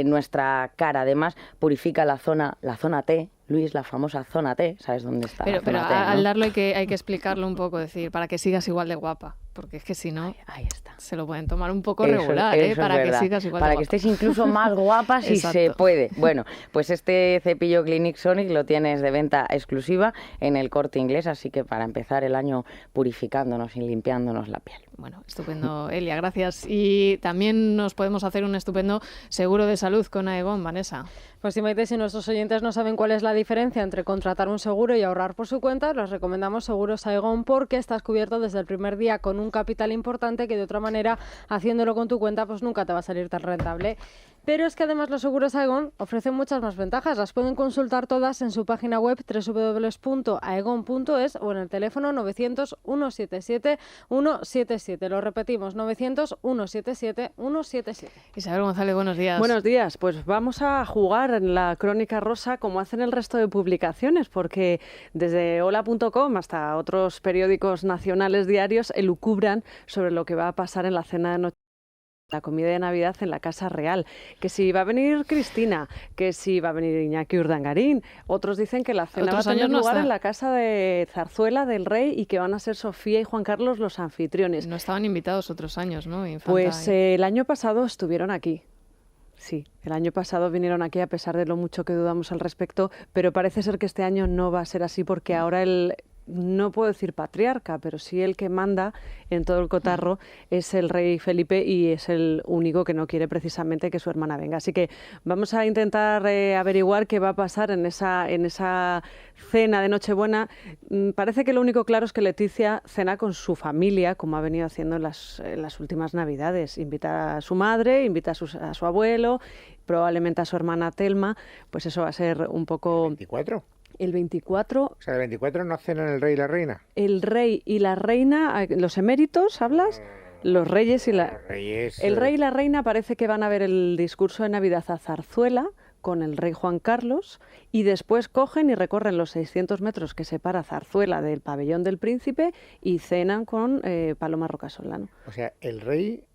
[SPEAKER 7] nuestra cara. Además, purifica la zona T, Luis, la famosa zona T, ¿sabes dónde está?
[SPEAKER 1] Pero
[SPEAKER 7] T,
[SPEAKER 1] al
[SPEAKER 7] ¿no?
[SPEAKER 1] darlo hay que explicarlo un poco, decir, para que sigas igual de guapa. Porque es que si no,
[SPEAKER 7] ahí está.
[SPEAKER 1] Se lo pueden tomar un poco regular, para que sigas igual de guapa.
[SPEAKER 7] Para que estés incluso más guapa si se puede. Bueno, pues este cepillo Clinique Sonic lo tienes de venta exclusiva en el Corte Inglés, así que para empezar el año purificándonos y limpiándonos la piel.
[SPEAKER 1] Bueno, estupendo, Elia, gracias. Y también nos podemos hacer un estupendo seguro de salud con Aegon, Vanessa.
[SPEAKER 5] Pues sí, Maite, si nuestros oyentes no saben cuál es la diferencia entre contratar un seguro y ahorrar por su cuenta, les recomendamos Seguros Aegon porque estás cubierto desde el primer día con un capital importante que de otra manera, haciéndolo con tu cuenta, pues nunca te va a salir tan rentable. Pero es que además los seguros Aegon ofrecen muchas más ventajas. Las pueden consultar todas en su página web www.aegon.es o en el teléfono 900 177 177. Lo repetimos, 900 177 177.
[SPEAKER 1] Isabel González, buenos días.
[SPEAKER 8] Buenos días. Pues vamos a jugar en la Crónica Rosa como hacen el resto de publicaciones, porque desde hola.com hasta otros periódicos nacionales diarios elucubran sobre lo que va a pasar en la cena de noche, la comida de Navidad en la Casa Real, que si va a venir Cristina, que si va a venir Iñaki Urdangarín, otros dicen que la cena va a tener lugar en la casa de Zarzuela del Rey y que van a ser Sofía y Juan Carlos los anfitriones.
[SPEAKER 1] No estaban invitados otros años, ¿no? Infanta
[SPEAKER 8] pues el año pasado estuvieron aquí. Sí, el año pasado vinieron aquí a pesar de lo mucho que dudamos al respecto, pero parece ser que este año no va a ser así porque ahora no puedo decir patriarca, pero sí el que manda en todo el cotarro es el rey Felipe y es el único que no quiere precisamente que su hermana venga. Así que vamos a intentar averiguar qué va a pasar en esa cena de Nochebuena. Parece que lo único claro es que Leticia cena con su familia, como ha venido haciendo en las últimas Navidades. Invita a su madre, invita a su abuelo, probablemente a su hermana Telma. Pues eso va a ser un poco...
[SPEAKER 2] ¿24?
[SPEAKER 8] El 24...
[SPEAKER 2] O sea, el 24 no cenan el rey y la reina.
[SPEAKER 8] El rey y la reina, los eméritos, ¿hablas? Los reyes y la...
[SPEAKER 2] Los reyes,
[SPEAKER 8] el rey y la reina parece que van a ver el discurso de Navidad a Zarzuela con el rey Juan Carlos y después cogen y recorren los 600 metros que separa Zarzuela del pabellón del príncipe y cenan con Paloma Rocasolano.
[SPEAKER 2] O sea, el rey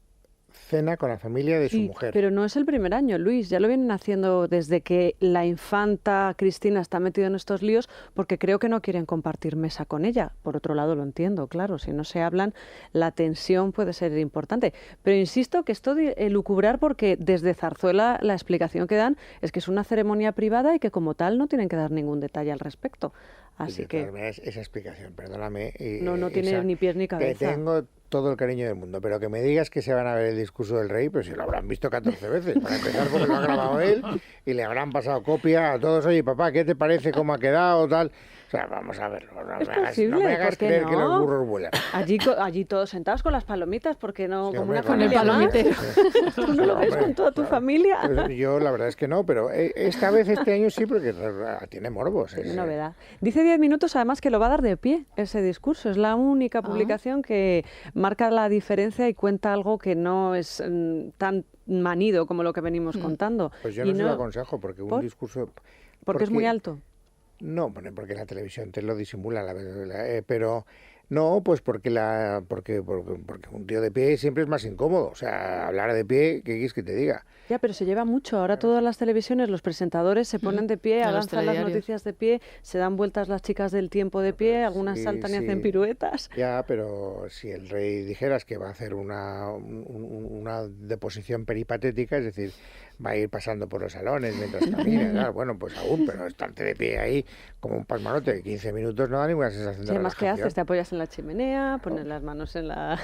[SPEAKER 2] cena con la familia de su mujer.
[SPEAKER 8] Pero no es el primer año, Luis, ya lo vienen haciendo desde que la infanta Cristina está metida en estos líos, porque creo que no quieren compartir mesa con ella. Por otro lado, lo entiendo, claro, si no se hablan, la tensión puede ser importante. Pero insisto que esto de elucubrar, porque desde Zarzuela la explicación que dan es que es una ceremonia privada y que como tal no tienen que dar ningún detalle al respecto. Así que
[SPEAKER 2] esa explicación, perdóname.
[SPEAKER 8] No tiene ni pies ni cabeza.
[SPEAKER 2] Tengo todo el cariño del mundo, pero que me digas que se van a ver el discurso del rey, pues si lo habrán visto 14 veces, para empezar porque lo ha grabado él y le habrán pasado copia a todos. Oye, papá, ¿qué te parece cómo ha quedado? Tal. O sea, vamos a verlo. No me hagas creer que los burros vuelan.
[SPEAKER 8] Allí todos sentados con las palomitas, porque no,
[SPEAKER 2] sí,
[SPEAKER 8] como
[SPEAKER 2] hombre,
[SPEAKER 8] una familia más. ¿Tú no lo ves con toda tu familia?
[SPEAKER 2] Pues yo la verdad es que no, pero esta vez, este año sí, porque tiene morbos.
[SPEAKER 8] Es novedad. Dice 10 minutos además que lo va a dar de pie ese discurso. Es la única publicación que marca la diferencia y cuenta algo que no es tan manido como lo que venimos contando.
[SPEAKER 2] Pues yo no se lo aconsejo, porque un discurso...
[SPEAKER 8] Porque es muy alto.
[SPEAKER 2] No, porque la televisión te lo disimula, pero no, pues porque un tío de pie siempre es más incómodo. O sea, hablar de pie, ¿qué quieres que te diga?
[SPEAKER 8] Ya, pero se lleva mucho. Ahora todas las televisiones, los presentadores se ponen de pie, avanzan las noticias de pie, se dan vueltas las chicas del tiempo de pie, algunas saltan y hacen piruetas.
[SPEAKER 2] Ya, pero si el rey dijeras que va a hacer una deposición peripatética, es decir, va a ir pasando por los salones mientras camina, claro, bueno, pues aún, pero estarte de pie ahí como un pasmarote de 15 minutos no da ninguna sensación de
[SPEAKER 8] además,
[SPEAKER 2] relajación.
[SPEAKER 8] ¿qué haces? Te apoyas en la chimenea, pones las manos en la...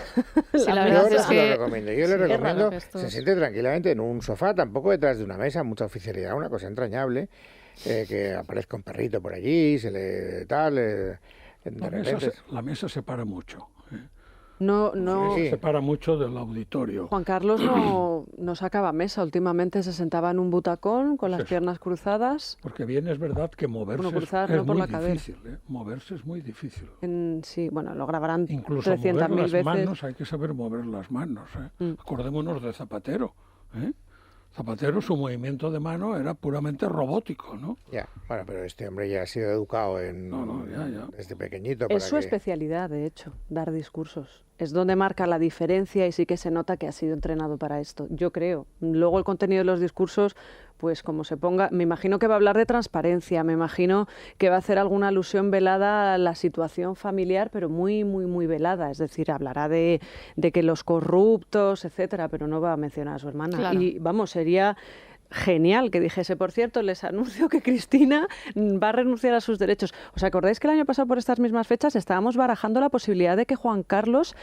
[SPEAKER 1] Sí, la verdad es que...
[SPEAKER 2] Yo le recomiendo, se siente tranquilamente en un sofá, tampoco detrás de una mesa, mucha oficialidad, una cosa entrañable, que aparezca un perrito por allí, se le tal...
[SPEAKER 4] La mesa separa mucho.
[SPEAKER 8] No
[SPEAKER 4] se separa mucho del auditorio.
[SPEAKER 8] Juan Carlos no sacaba mesa, últimamente se sentaba en un butacón con las piernas cruzadas.
[SPEAKER 4] Porque bien es verdad que moverse es muy difícil, ¿eh? Moverse es muy difícil.
[SPEAKER 8] Sí, bueno, lo grabarán
[SPEAKER 4] incluso
[SPEAKER 8] 300.000 veces.
[SPEAKER 4] Manos, hay que saber mover las manos, ¿eh? Acordémonos de Zapatero, ¿eh? Zapatero, su movimiento de mano era puramente robótico, ¿no?
[SPEAKER 2] Ya, bueno, pero este hombre ya ha sido educado desde pequeñito.
[SPEAKER 8] Es su especialidad, de hecho, dar discursos. Es donde marca la diferencia y sí que se nota que ha sido entrenado para esto, yo creo. Luego el contenido de los discursos pues como se ponga, me imagino que va a hablar de transparencia, me imagino que va a hacer alguna alusión velada a la situación familiar, pero muy, muy, muy velada. Es decir, hablará de que los corruptos, etcétera, pero no va a mencionar a su hermana.
[SPEAKER 1] Claro.
[SPEAKER 8] Y vamos, sería genial que dijese, por cierto, les anuncio que Cristina va a renunciar a sus derechos. ¿Os acordáis que el año pasado por estas mismas fechas estábamos barajando la posibilidad de que Juan Carlos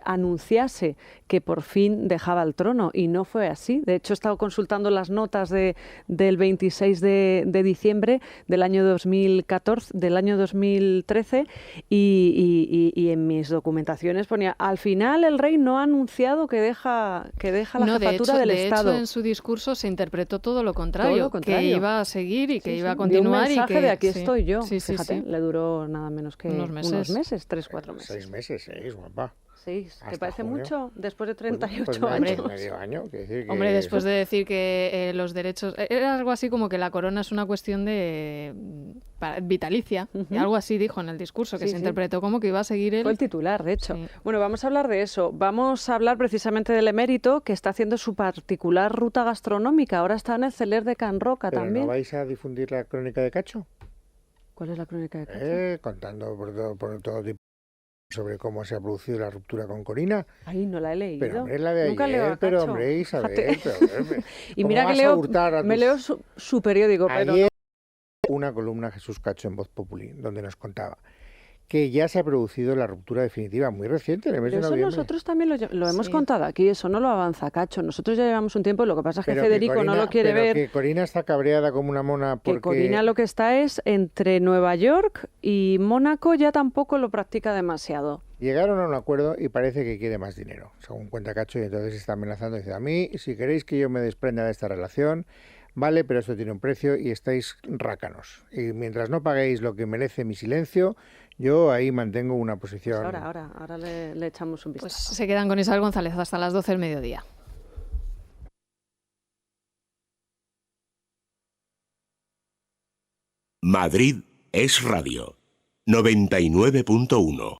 [SPEAKER 8] anunciase que por fin dejaba el trono? Y no fue así. De hecho, he estado consultando las notas del 26 de diciembre del año 2013 y en mis documentaciones ponía, al final el rey no ha anunciado que deja la jefatura del Estado.
[SPEAKER 1] De hecho, en su discurso se interpretó todo lo contrario, que iba a seguir y que iba a continuar.
[SPEAKER 8] Dio un mensaje
[SPEAKER 1] y que,
[SPEAKER 8] de aquí estoy yo.
[SPEAKER 1] Fíjate,
[SPEAKER 8] le duró nada menos que unos meses, 3-4 meses.
[SPEAKER 2] 6 meses, guapa.
[SPEAKER 8] 6, ¿te parece mucho? Después de 38
[SPEAKER 2] pues
[SPEAKER 8] años.
[SPEAKER 2] Medio año. Que
[SPEAKER 1] hombre, después de decir que los derechos... Era algo así como que la corona es una cuestión de vitalicia. Y algo así dijo en el discurso, que se interpretó como que iba a seguir él.
[SPEAKER 8] Fue el titular, de hecho. Sí. Bueno, vamos a hablar de eso. Vamos a hablar precisamente del emérito, que está haciendo su particular ruta gastronómica. Ahora está en el Celler de Can Roca también.
[SPEAKER 2] ¿No vais a difundir la crónica de Cacho?
[SPEAKER 8] ¿Cuál es la crónica de Cacho?
[SPEAKER 2] Contando por todo tipo sobre cómo se ha producido la ruptura con Corina.
[SPEAKER 8] Ay, no la he leído.
[SPEAKER 2] Pero hombre, la de
[SPEAKER 8] nunca
[SPEAKER 2] ayer,
[SPEAKER 8] leo a
[SPEAKER 2] pero
[SPEAKER 8] Cacho.
[SPEAKER 2] Hombre, Isabel,
[SPEAKER 8] y mira que leo su periódico, pero
[SPEAKER 2] ayer una columna Jesús Cacho en Voz Populi, donde nos contaba que ya se ha producido la ruptura definitiva muy reciente, en el mes de noviembre.
[SPEAKER 8] Eso nosotros también lo hemos contado aquí, eso no lo avanza Cacho. Nosotros ya llevamos un tiempo, lo que pasa es que Federico
[SPEAKER 2] Corina,
[SPEAKER 8] no lo quiere ver.
[SPEAKER 2] Que Corina está cabreada como una mona porque...
[SPEAKER 8] Que Corina lo que está es entre Nueva York y Mónaco, ya tampoco lo practica demasiado.
[SPEAKER 2] Llegaron a un acuerdo y parece que quiere más dinero, según cuenta Cacho, y entonces está amenazando y dice, a mí, si queréis que yo me desprenda de esta relación, vale, pero esto tiene un precio y estáis rácanos. Y mientras no paguéis lo que merece mi silencio, yo ahí mantengo una posición.
[SPEAKER 8] Pues ahora le echamos un vistazo.
[SPEAKER 1] Pues se quedan con Isabel González hasta las 12 del mediodía.
[SPEAKER 13] Madrid es radio 99.1.